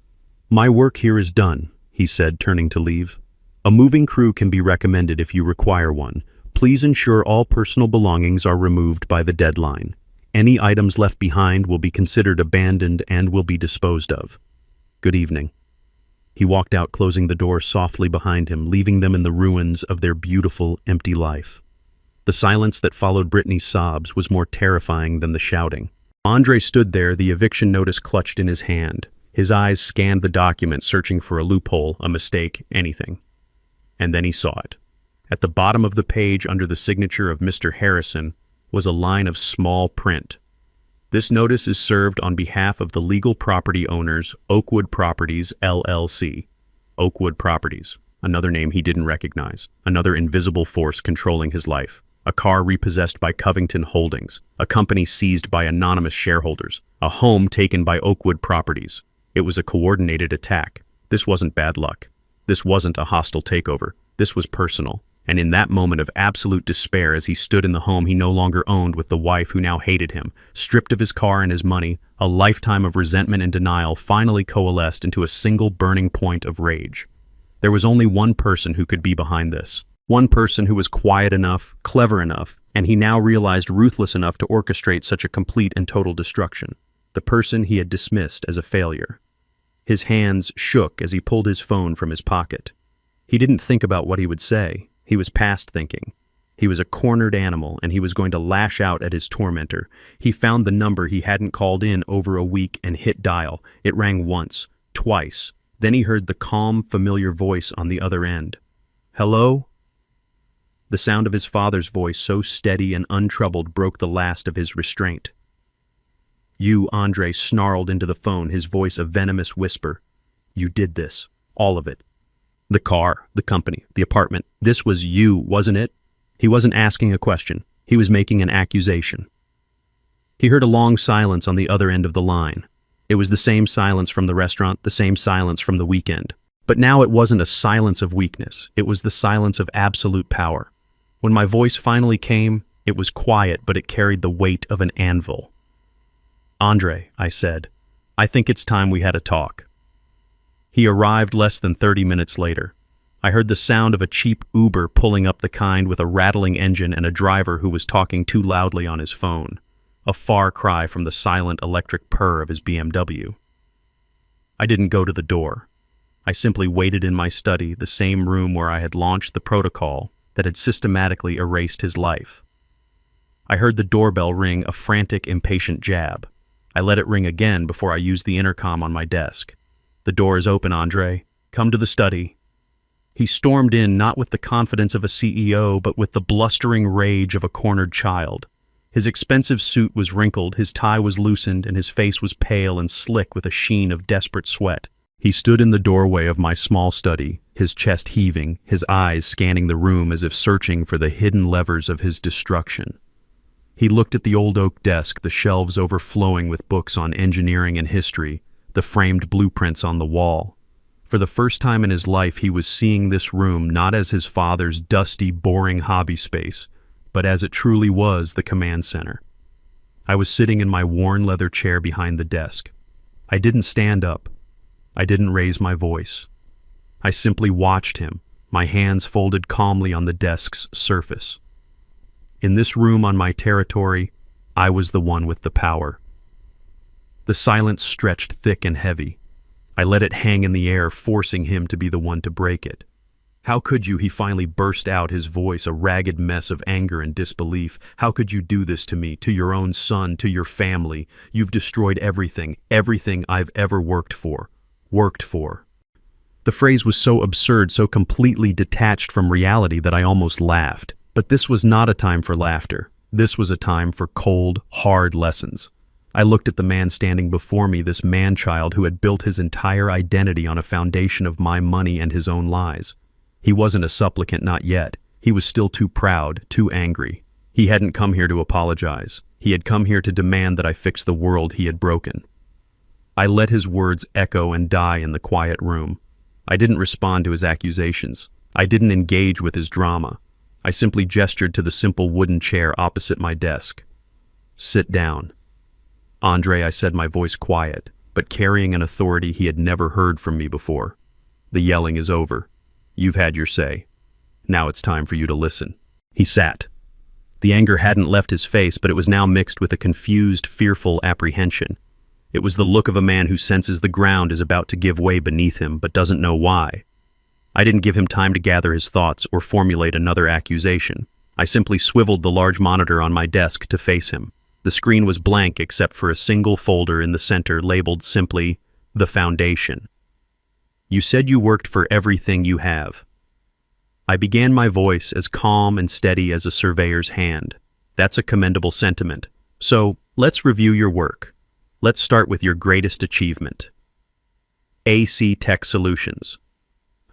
My work here is done, he said, turning to leave. A moving crew can be recommended if you require one. Please ensure all personal belongings are removed by the deadline. Any items left behind will be considered abandoned and will be disposed of. Good evening. He walked out, closing the door softly behind him, leaving them in the ruins of their beautiful, empty life. The silence that followed Brittany's sobs was more terrifying than the shouting. Andre stood there, the eviction notice clutched in his hand. His eyes scanned the document, searching for a loophole, a mistake, anything. And then he saw it. At the bottom of the page, under the signature of Mr. Harrison, was a line of small print. This notice is served on behalf of the legal property owners, Oakwood Properties, LLC. Oakwood Properties, another name he didn't recognize, another invisible force controlling his life. A car repossessed by Covington Holdings, a company seized by anonymous shareholders, a home taken by Oakwood Properties. It was a coordinated attack. This wasn't bad luck. This wasn't a hostile takeover. This was personal. And in that moment of absolute despair, as he stood in the home he no longer owned with the wife who now hated him, stripped of his car and his money, a lifetime of resentment and denial finally coalesced into a single burning point of rage. There was only one person who could be behind this. One person who was quiet enough, clever enough, and he now realized ruthless enough to orchestrate such a complete and total destruction. The person he had dismissed as a failure. His hands shook as he pulled his phone from his pocket. He didn't think about what he would say. He was past thinking. He was a cornered animal, and he was going to lash out at his tormentor. He found the number he hadn't called in over a week and hit dial. It rang once, twice. Then he heard the calm, familiar voice on the other end. Hello? The sound of his father's voice, so steady and untroubled, broke the last of his restraint. You, Andre snarled into the phone, his voice a venomous whisper. You did this. All of it. The car, the company, the apartment. This was you, wasn't it? He wasn't asking a question. He was making an accusation. He heard a long silence on the other end of the line. It was the same silence from the restaurant, the same silence from the weekend. But now it wasn't a silence of weakness. It was the silence of absolute power. When my voice finally came, it was quiet, but it carried the weight of an anvil. Andre, I said, I think it's time we had a talk. He arrived less than 30 minutes later. I heard the sound of a cheap Uber pulling up, the kind with a rattling engine and a driver who was talking too loudly on his phone, a far cry from the silent electric purr of his BMW. I didn't go to the door. I simply waited in my study, the same room where I had launched the protocol that had systematically erased his life. I heard the doorbell ring, a frantic, impatient jab. I let it ring again before I used the intercom on my desk. "The door is open, Andre. Come to the study." He stormed in, not with the confidence of a CEO, but with the blustering rage of a cornered child. His expensive suit was wrinkled, his tie was loosened, and his face was pale and slick with a sheen of desperate sweat. He stood in the doorway of my small study, his chest heaving, his eyes scanning the room as if searching for the hidden levers of his destruction. He looked at the old oak desk, the shelves overflowing with books on engineering and history, the framed blueprints on the wall. For the first time in his life, he was seeing this room not as his father's dusty, boring hobby space, but as it truly was, the command center. I was sitting in my worn leather chair behind the desk. I didn't stand up. I didn't raise my voice. I simply watched him, my hands folded calmly on the desk's surface. In this room on my territory, I was the one with the power. The silence stretched thick and heavy. I let it hang in the air, forcing him to be the one to break it. "How could you?" he finally burst out, his voice a ragged mess of anger and disbelief. "How could you do this to me, to your own son, to your family? You've destroyed everything, everything I've ever worked for. The phrase was so absurd, so completely detached from reality that I almost laughed. But this was not a time for laughter. This was a time for cold, hard lessons. I looked at the man standing before me, this man-child who had built his entire identity on a foundation of my money and his own lies. He wasn't a supplicant, not yet. He was still too proud, too angry. He hadn't come here to apologize. He had come here to demand that I fix the world he had broken. I let his words echo and die in the quiet room. I didn't respond to his accusations. I didn't engage with his drama. I simply gestured to the simple wooden chair opposite my desk. "Sit down." "Andre," I said, my voice quiet, but carrying an authority he had never heard from me before. "The yelling is over. You've had your say. Now it's time for you to listen." He sat. The anger hadn't left his face, but it was now mixed with a confused, fearful apprehension. It was the look of a man who senses the ground is about to give way beneath him, but doesn't know why. I didn't give him time to gather his thoughts or formulate another accusation. I simply swiveled the large monitor on my desk to face him. The screen was blank except for a single folder in the center labeled simply, "The Foundation." "You said you worked for everything you have." I began, my voice as calm and steady as a surveyor's hand. "That's a commendable sentiment. So, let's review your work. Let's start with your greatest achievement. AC Tech Solutions."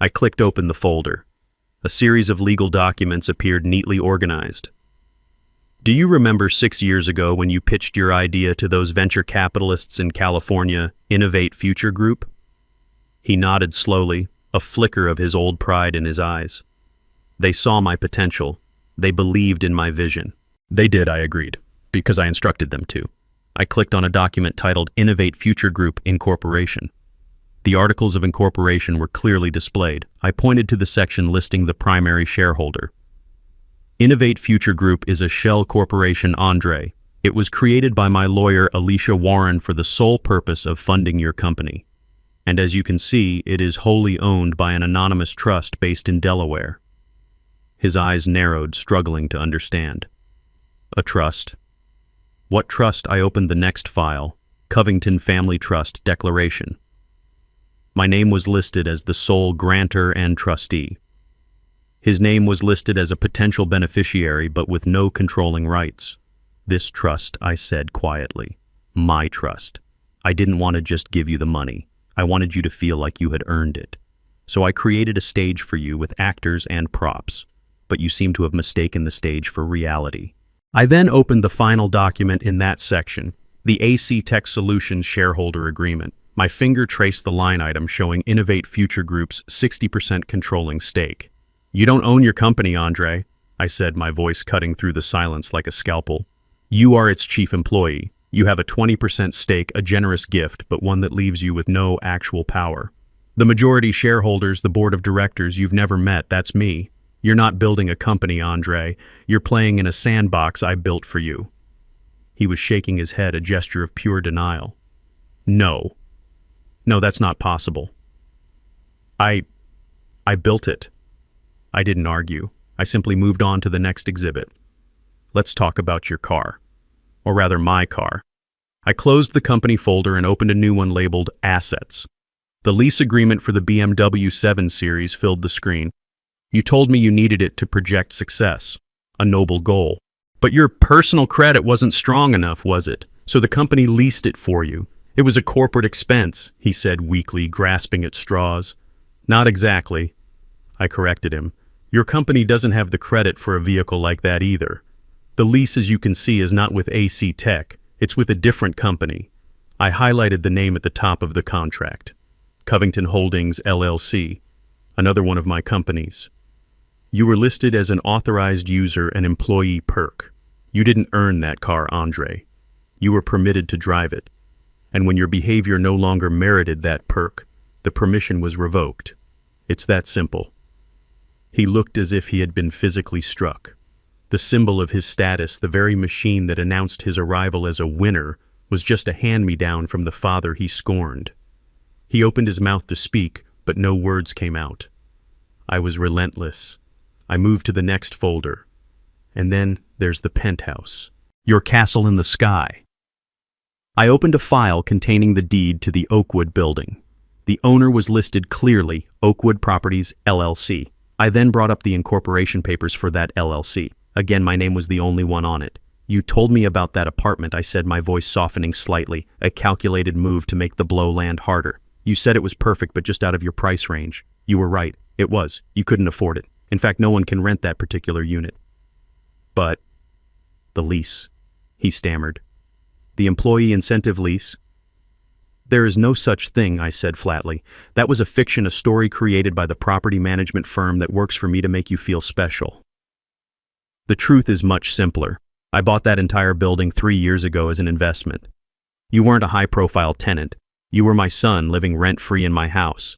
I clicked open the folder. A series of legal documents appeared neatly organized. "Do you remember 6 years ago when you pitched your idea to those venture capitalists in California, Innovate Future Group?" He nodded slowly, a flicker of his old pride in his eyes. "They saw my potential. They believed in my vision." "They did," I agreed, "because I instructed them to." I clicked on a document titled Innovate Future Group Incorporation. The articles of incorporation were clearly displayed. I pointed to the section listing the primary shareholder. "Innovate Future Group is a shell corporation, Andre. It was created by my lawyer, Alicia Warren, for the sole purpose of funding your company. And as you can see, it is wholly owned by an anonymous trust based in Delaware." His eyes narrowed, struggling to understand. "A trust? What trust?" I opened the next file, Covington Family Trust Declaration. My name was listed as the sole grantor and trustee. His name was listed as a potential beneficiary, but with no controlling rights. "This trust," I said quietly. "My trust. I didn't want to just give you the money. I wanted you to feel like you had earned it. So I created a stage for you with actors and props, but you seem to have mistaken the stage for reality." I then opened the final document in that section, the AC Tech Solutions Shareholder Agreement. My finger traced the line item showing Innovate Future Group's 60% controlling stake. "You don't own your company, Andre," I said, my voice cutting through the silence like a scalpel. "You are its chief employee. You have a 20% stake, a generous gift, but one that leaves you with no actual power. The majority shareholders, the board of directors, you've never met. That's me. You're not building a company, Andre. You're playing in a sandbox I built for you." He was shaking his head, a gesture of pure denial. No, that's not possible." I built it. I didn't argue. I simply moved on to the next exhibit. Let's talk about your car. Or rather, my car. I closed the company folder and opened a new one labeled Assets. The lease agreement for the BMW 7 Series filled the screen. You told me you needed it to project success, a noble goal. But your personal credit wasn't strong enough, was it? So the company leased it for you. It was a corporate expense, he said weakly, grasping at straws. Not exactly, I corrected him. Your company doesn't have the credit for a vehicle like that either. The lease, as you can see, is not with AC Tech. It's with a different company. I highlighted the name at the top of the contract. Covington Holdings, LLC, another one of my companies. You were listed as an authorized user and employee perk. You didn't earn that car, Andre. You were permitted to drive it. And when your behavior no longer merited that perk, the permission was revoked. It's that simple. He looked as if he had been physically struck. The symbol of his status, the very machine that announced his arrival as a winner, was just a hand-me-down from the father he scorned. He opened his mouth to speak, but no words came out. I was relentless. I moved to the next folder. And then there's the penthouse. Your castle in the sky. I opened a file containing the deed to the Oakwood building. The owner was listed clearly, Oakwood Properties, LLC. I then brought up the incorporation papers for that LLC. Again, my name was the only one on it. You told me about that apartment, I said, my voice softening slightly, a calculated move to make the blow land harder. You said it was perfect, but just out of your price range. You were right. It was. You couldn't afford it. In fact, no one can rent that particular unit. But the lease, he stammered. The employee incentive lease? There is no such thing, I said flatly. That was a fiction, a story created by the property management firm that works for me to make you feel special. The truth is much simpler. I bought that entire building 3 years ago as an investment. You weren't a high-profile tenant. You were my son living rent-free in my house.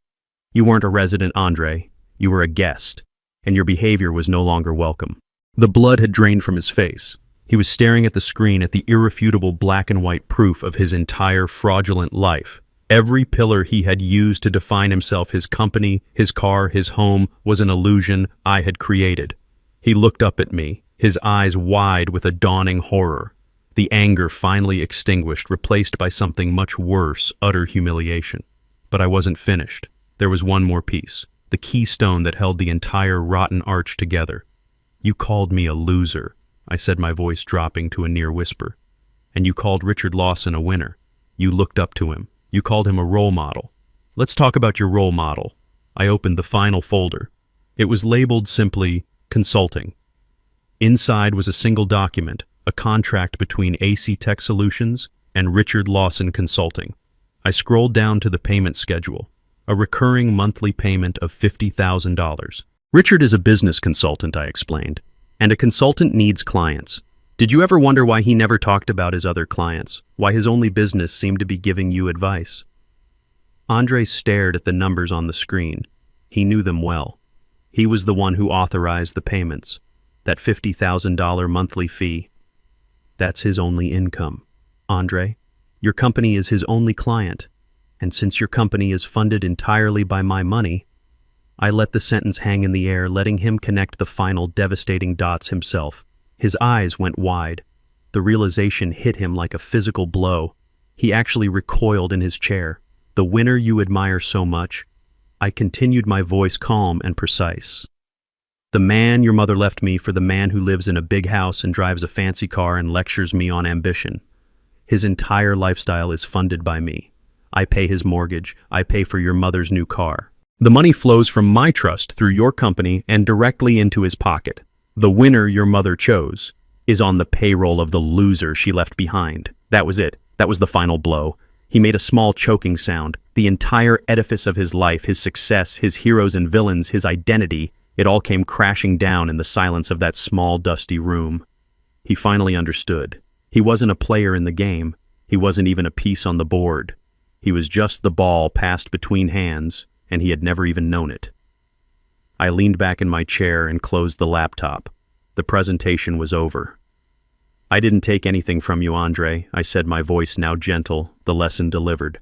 You weren't a resident, Andre. You were a guest, and your behavior was no longer welcome. The blood had drained from his face. He was staring at the screen at the irrefutable black and white proof of his entire fraudulent life. Every pillar he had used to define himself, his company, his car, his home, was an illusion I had created. He looked up at me, his eyes wide with a dawning horror. The anger finally extinguished, replaced by something much worse, utter humiliation. But I wasn't finished. There was one more piece, the keystone that held the entire rotten arch together. You called me a loser, I said, my voice dropping to a near whisper. And you called Richard Lawson a winner. You looked up to him. You called him a role model. Let's talk about your role model. I opened the final folder. It was labeled simply, Consulting. Inside was a single document, a contract between AC Tech Solutions and Richard Lawson Consulting. I scrolled down to the payment schedule, a recurring monthly payment of $50,000. Richard is a business consultant, I explained. And a consultant needs clients. Did you ever wonder why he never talked about his other clients? Why his only business seemed to be giving you advice? Andre stared at the numbers on the screen. He knew them well. He was the one who authorized the payments. That $50,000 monthly fee. That's his only income. Andre, your company is his only client. And since your company is funded entirely by my money, I let the sentence hang in the air, letting him connect the final devastating dots himself. His eyes went wide. The realization hit him like a physical blow. He actually recoiled in his chair. The winner you admire so much? I continued, my voice calm and precise. The man your mother left me for the man who lives in a big house and drives a fancy car and lectures me on ambition. His entire lifestyle is funded by me. I pay his mortgage. I pay for your mother's new car. The money flows from my trust through your company and directly into his pocket. The winner your mother chose is on the payroll of the loser she left behind. That was it. That was the final blow. He made a small choking sound. The entire edifice of his life, his success, his heroes and villains, his identity, it all came crashing down in the silence of that small, dusty room. He finally understood. He wasn't a player in the game. He wasn't even a piece on the board. He was just the ball passed between hands, and he had never even known it. I leaned back in my chair and closed the laptop. The presentation was over. I didn't take anything from you, Andre, I said, my voice now gentle, the lesson delivered.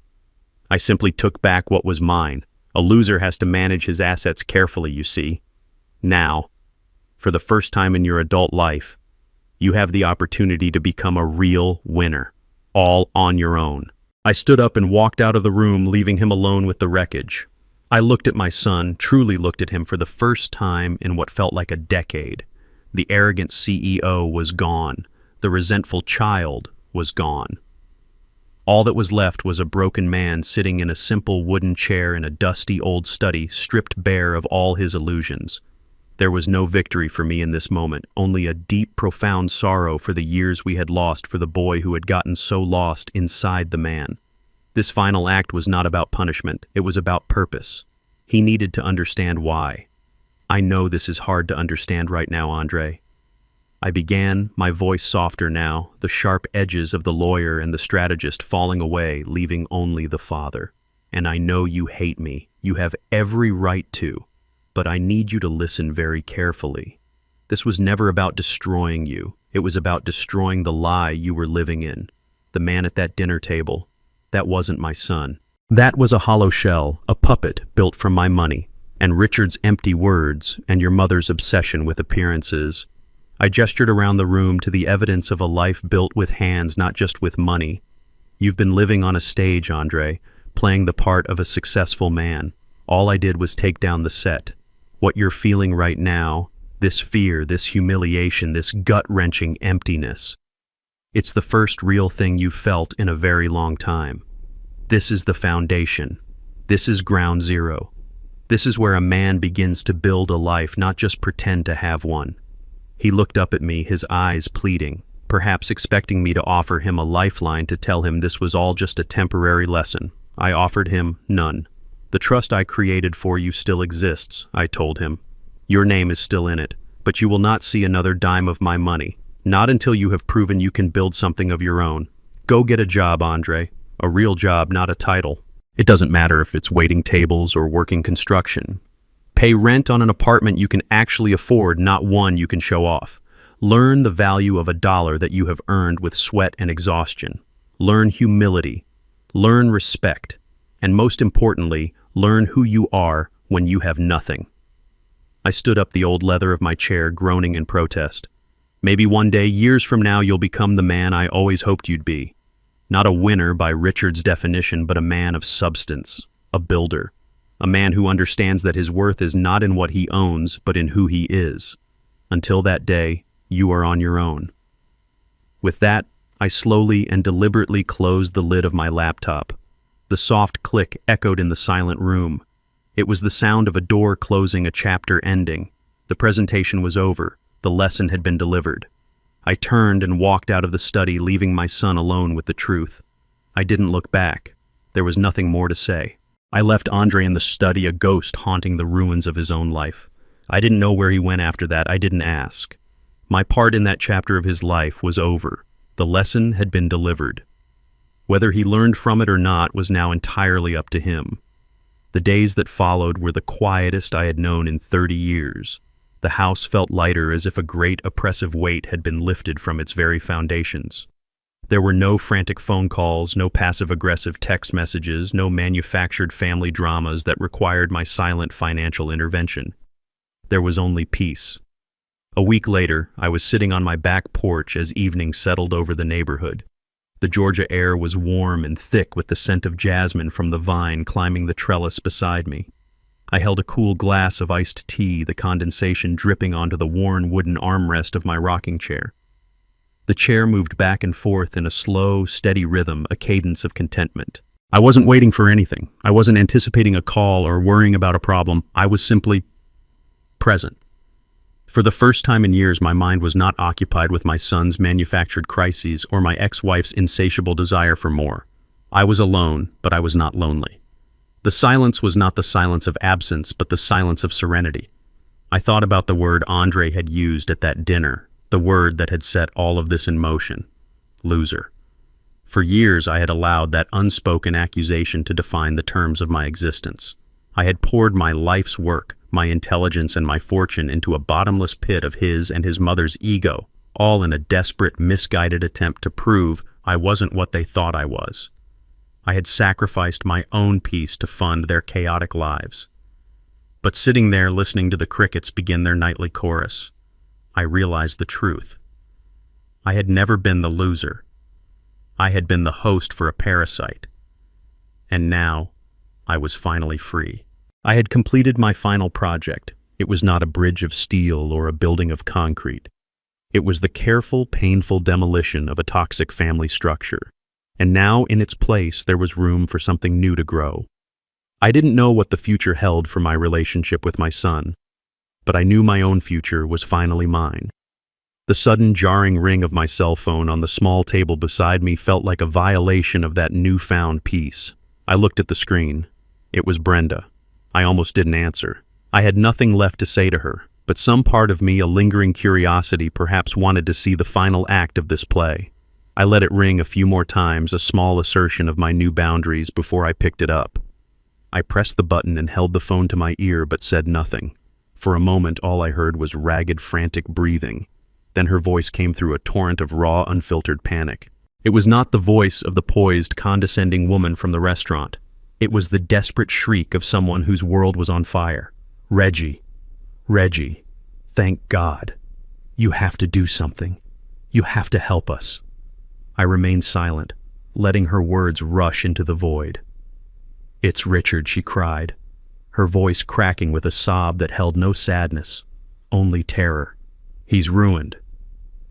I simply took back what was mine, A loser has to manage his assets carefully, you see. Now, for the first time in your adult life, you have the opportunity to become a real winner, all on your own. I stood up and walked out of the room, leaving him alone with the wreckage. I looked at my son, truly looked at him for the first time in what felt like a decade. The arrogant CEO was gone. The resentful child was gone. All that was left was a broken man sitting in a simple wooden chair in a dusty old study, stripped bare of all his illusions. There was no victory for me in this moment, only a deep, profound sorrow for the years we had lost for the boy who had gotten so lost inside the man. This final act was not about punishment, it was about purpose. He needed to understand why. I know this is hard to understand right now, Andre. I began, my voice softer now, the sharp edges of the lawyer and the strategist falling away, leaving only the father. And I know you hate me. You have every right to. But I need you to listen very carefully. This was never about destroying you. It was about destroying the lie you were living in. The man at that dinner table, that wasn't my son. That was a hollow shell, a puppet built from my money, and Richard's empty words, and your mother's obsession with appearances. I gestured around the room to the evidence of a life built with hands, not just with money. You've been living on a stage, Andre, playing the part of a successful man. All I did was take down the set. What you're feeling right now, this fear, this humiliation, this gut-wrenching emptiness, it's the first real thing you've felt in a very long time. This is the foundation. This is ground zero. This is where a man begins to build a life, not just pretend to have one. He looked up at me, his eyes pleading, perhaps expecting me to offer him a lifeline to tell him this was all just a temporary lesson. I offered him none. The trust I created for you still exists, I told him. Your name is still in it, but you will not see another dime of my money, not until you have proven you can build something of your own. Go get a job, Andre. A real job, not a title. It doesn't matter if it's waiting tables or working construction. Pay rent on an apartment you can actually afford, not one you can show off. Learn the value of $1 that you have earned with sweat and exhaustion. Learn humility. Learn respect. And most importantly, learn who you are when you have nothing. I stood up the old leather of my chair, groaning in protest. Maybe one day, years from now, you'll become the man I always hoped you'd be. Not a winner by Richard's definition, but a man of substance, a builder. A man who understands that his worth is not in what he owns, but in who he is. Until that day, you are on your own. With that, I slowly and deliberately closed the lid of my laptop. The soft click echoed in the silent room. It was the sound of a door closing, a chapter ending. The presentation was over. The lesson had been delivered. I turned and walked out of the study, leaving my son alone with the truth. I didn't look back. There was nothing more to say. I left Andre in the study, a ghost haunting the ruins of his own life. I didn't know where he went after that. I didn't ask. My part in that chapter of his life was over. The lesson had been delivered. Whether he learned from it or not was now entirely up to him. The days that followed were the quietest I had known in 30 years. The house felt lighter, as if a great oppressive weight had been lifted from its very foundations. There were no frantic phone calls, no passive-aggressive text messages, no manufactured family dramas that required my silent financial intervention. There was only peace. A week later, I was sitting on my back porch as evening settled over the neighborhood. The Georgia air was warm and thick with the scent of jasmine from the vine climbing the trellis beside me. I held a cool glass of iced tea, the condensation dripping onto the worn wooden armrest of my rocking chair. The chair moved back and forth in a slow, steady rhythm, a cadence of contentment. I wasn't waiting for anything. I wasn't anticipating a call or worrying about a problem. I was simply present. For the first time in years, my mind was not occupied with my son's manufactured crises or my ex-wife's insatiable desire for more. I was alone, but I was not lonely. The silence was not the silence of absence, but the silence of serenity. I thought about the word Andre had used at that dinner, the word that had set all of this in motion: loser. For years, I had allowed that unspoken accusation to define the terms of my existence. I had poured my life's work, my intelligence, and my fortune into a bottomless pit of his and his mother's ego, all in a desperate, misguided attempt to prove I wasn't what they thought I was. I had sacrificed my own peace to fund their chaotic lives. But sitting there listening to the crickets begin their nightly chorus, I realized the truth. I had never been the loser. I had been the host for a parasite. And now, I was finally free. I had completed my final project. It was not a bridge of steel or a building of concrete. It was the careful, painful demolition of a toxic family structure. And now, in its place, there was room for something new to grow. I didn't know what the future held for my relationship with my son, but I knew my own future was finally mine. The sudden jarring ring of my cell phone on the small table beside me felt like a violation of that newfound peace. I looked at the screen. It was Brenda. I almost didn't answer. I had nothing left to say to her, but some part of me, a lingering curiosity, perhaps wanted to see the final act of this play. I let it ring a few more times, a small assertion of my new boundaries, before I picked it up. I pressed the button and held the phone to my ear but said nothing. For a moment, all I heard was ragged, frantic breathing. Then her voice came through a torrent of raw, unfiltered panic. It was not the voice of the poised, condescending woman from the restaurant. It was the desperate shriek of someone whose world was on fire. Reggie. Reggie. Thank God. You have to do something. You have to help us. I remained silent, letting her words rush into the void. It's Richard, she cried, her voice cracking with a sob that held no sadness, only terror. He's ruined.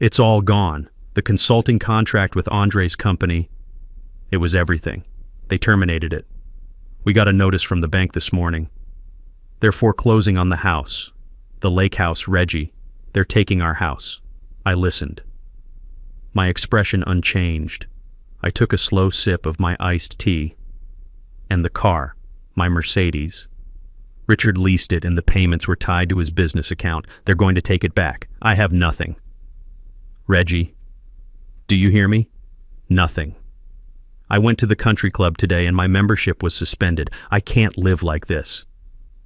It's all gone. The consulting contract with Andre's company. It was everything. They terminated it. We got a notice from the bank this morning. They're foreclosing on the house. The lake house, Reggie. They're taking our house. I listened. My expression unchanged. I took a slow sip of my iced tea. And the car, my Mercedes. Richard leased it and the payments were tied to his business account. They're going to take it back. I have nothing. Reggie, do you hear me? Nothing. I went to the country club today and my membership was suspended. I can't live like this.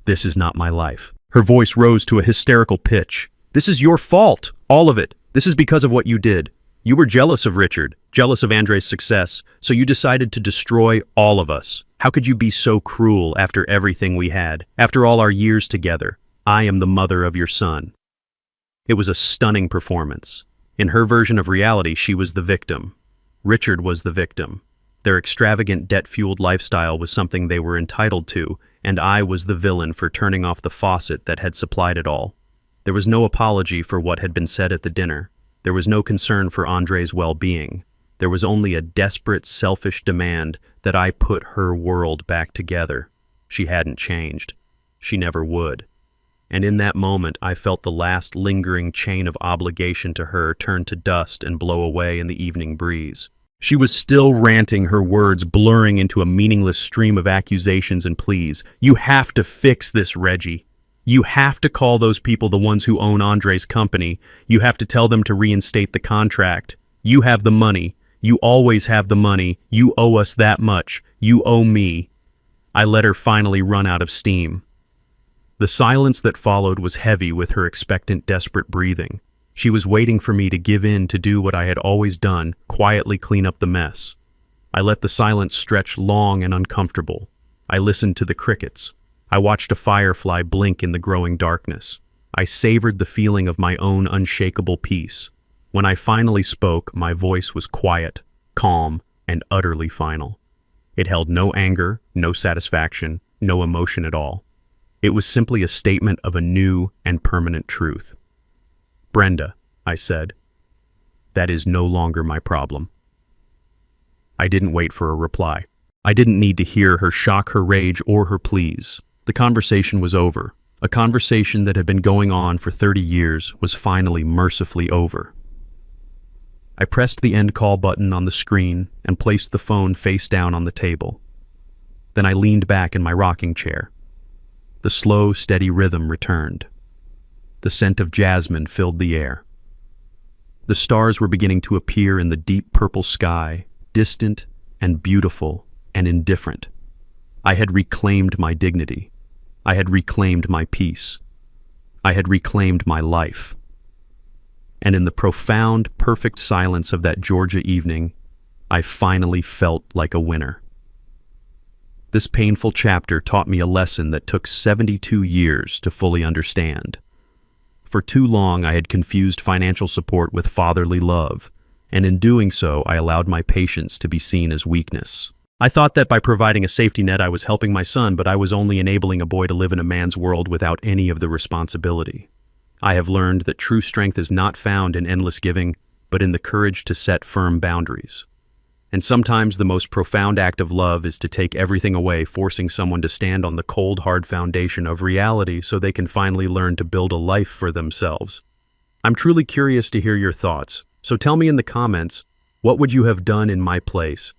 This is not my life. Her voice rose to a hysterical pitch. This is your fault, all of it. This is because of what you did. You were jealous of Richard, jealous of Andre's success, so you decided to destroy all of us. How could you be so cruel after everything we had, after all our years together? I am the mother of your son. It was a stunning performance. In her version of reality, she was the victim. Richard was the victim. Their extravagant, debt-fueled lifestyle was something they were entitled to, and I was the villain for turning off the faucet that had supplied it all. There was no apology for what had been said at the dinner. There was no concern for Andre's well-being. There was only a desperate, selfish demand that I put her world back together. She hadn't changed. She never would. And in that moment, I felt the last lingering chain of obligation to her turn to dust and blow away in the evening breeze. She was still ranting, her words blurring into a meaningless stream of accusations and pleas. You have to fix this, Reggie. You have to call those people the ones who own Andre's company. You have to tell them to reinstate the contract. You have the money. You always have the money. You owe us that much. You owe me. I let her finally run out of steam. The silence that followed was heavy with her expectant, desperate breathing. She was waiting for me to give in, to do what I had always done, quietly clean up the mess. I let the silence stretch long and uncomfortable. I listened to the crickets. I watched a firefly blink in the growing darkness. I savored the feeling of my own unshakable peace. When I finally spoke, my voice was quiet, calm, and utterly final. It held no anger, no satisfaction, no emotion at all. It was simply a statement of a new and permanent truth. Brenda, I said, that is no longer my problem. I didn't wait for a reply. I didn't need to hear her shock, her rage, or her pleas. The conversation was over. A conversation that had been going on for 30 years was finally mercifully over. I pressed the end call button on the screen and placed the phone face down on the table. Then I leaned back in my rocking chair. The slow, steady rhythm returned. The scent of jasmine filled the air. The stars were beginning to appear in the deep purple sky, distant and beautiful and indifferent. I had reclaimed my dignity. I had reclaimed my peace. I had reclaimed my life. And in the profound, perfect silence of that Georgia evening, I finally felt like a winner. This painful chapter taught me a lesson that took 72 years to fully understand. For too long, I had confused financial support with fatherly love, and in doing so, I allowed my patience to be seen as weakness. I thought that by providing a safety net, I was helping my son, but I was only enabling a boy to live in a man's world without any of the responsibility. I have learned that true strength is not found in endless giving, but in the courage to set firm boundaries. And sometimes the most profound act of love is to take everything away, forcing someone to stand on the cold, hard foundation of reality so they can finally learn to build a life for themselves. I'm truly curious to hear your thoughts, so tell me in the comments, what would you have done in my place?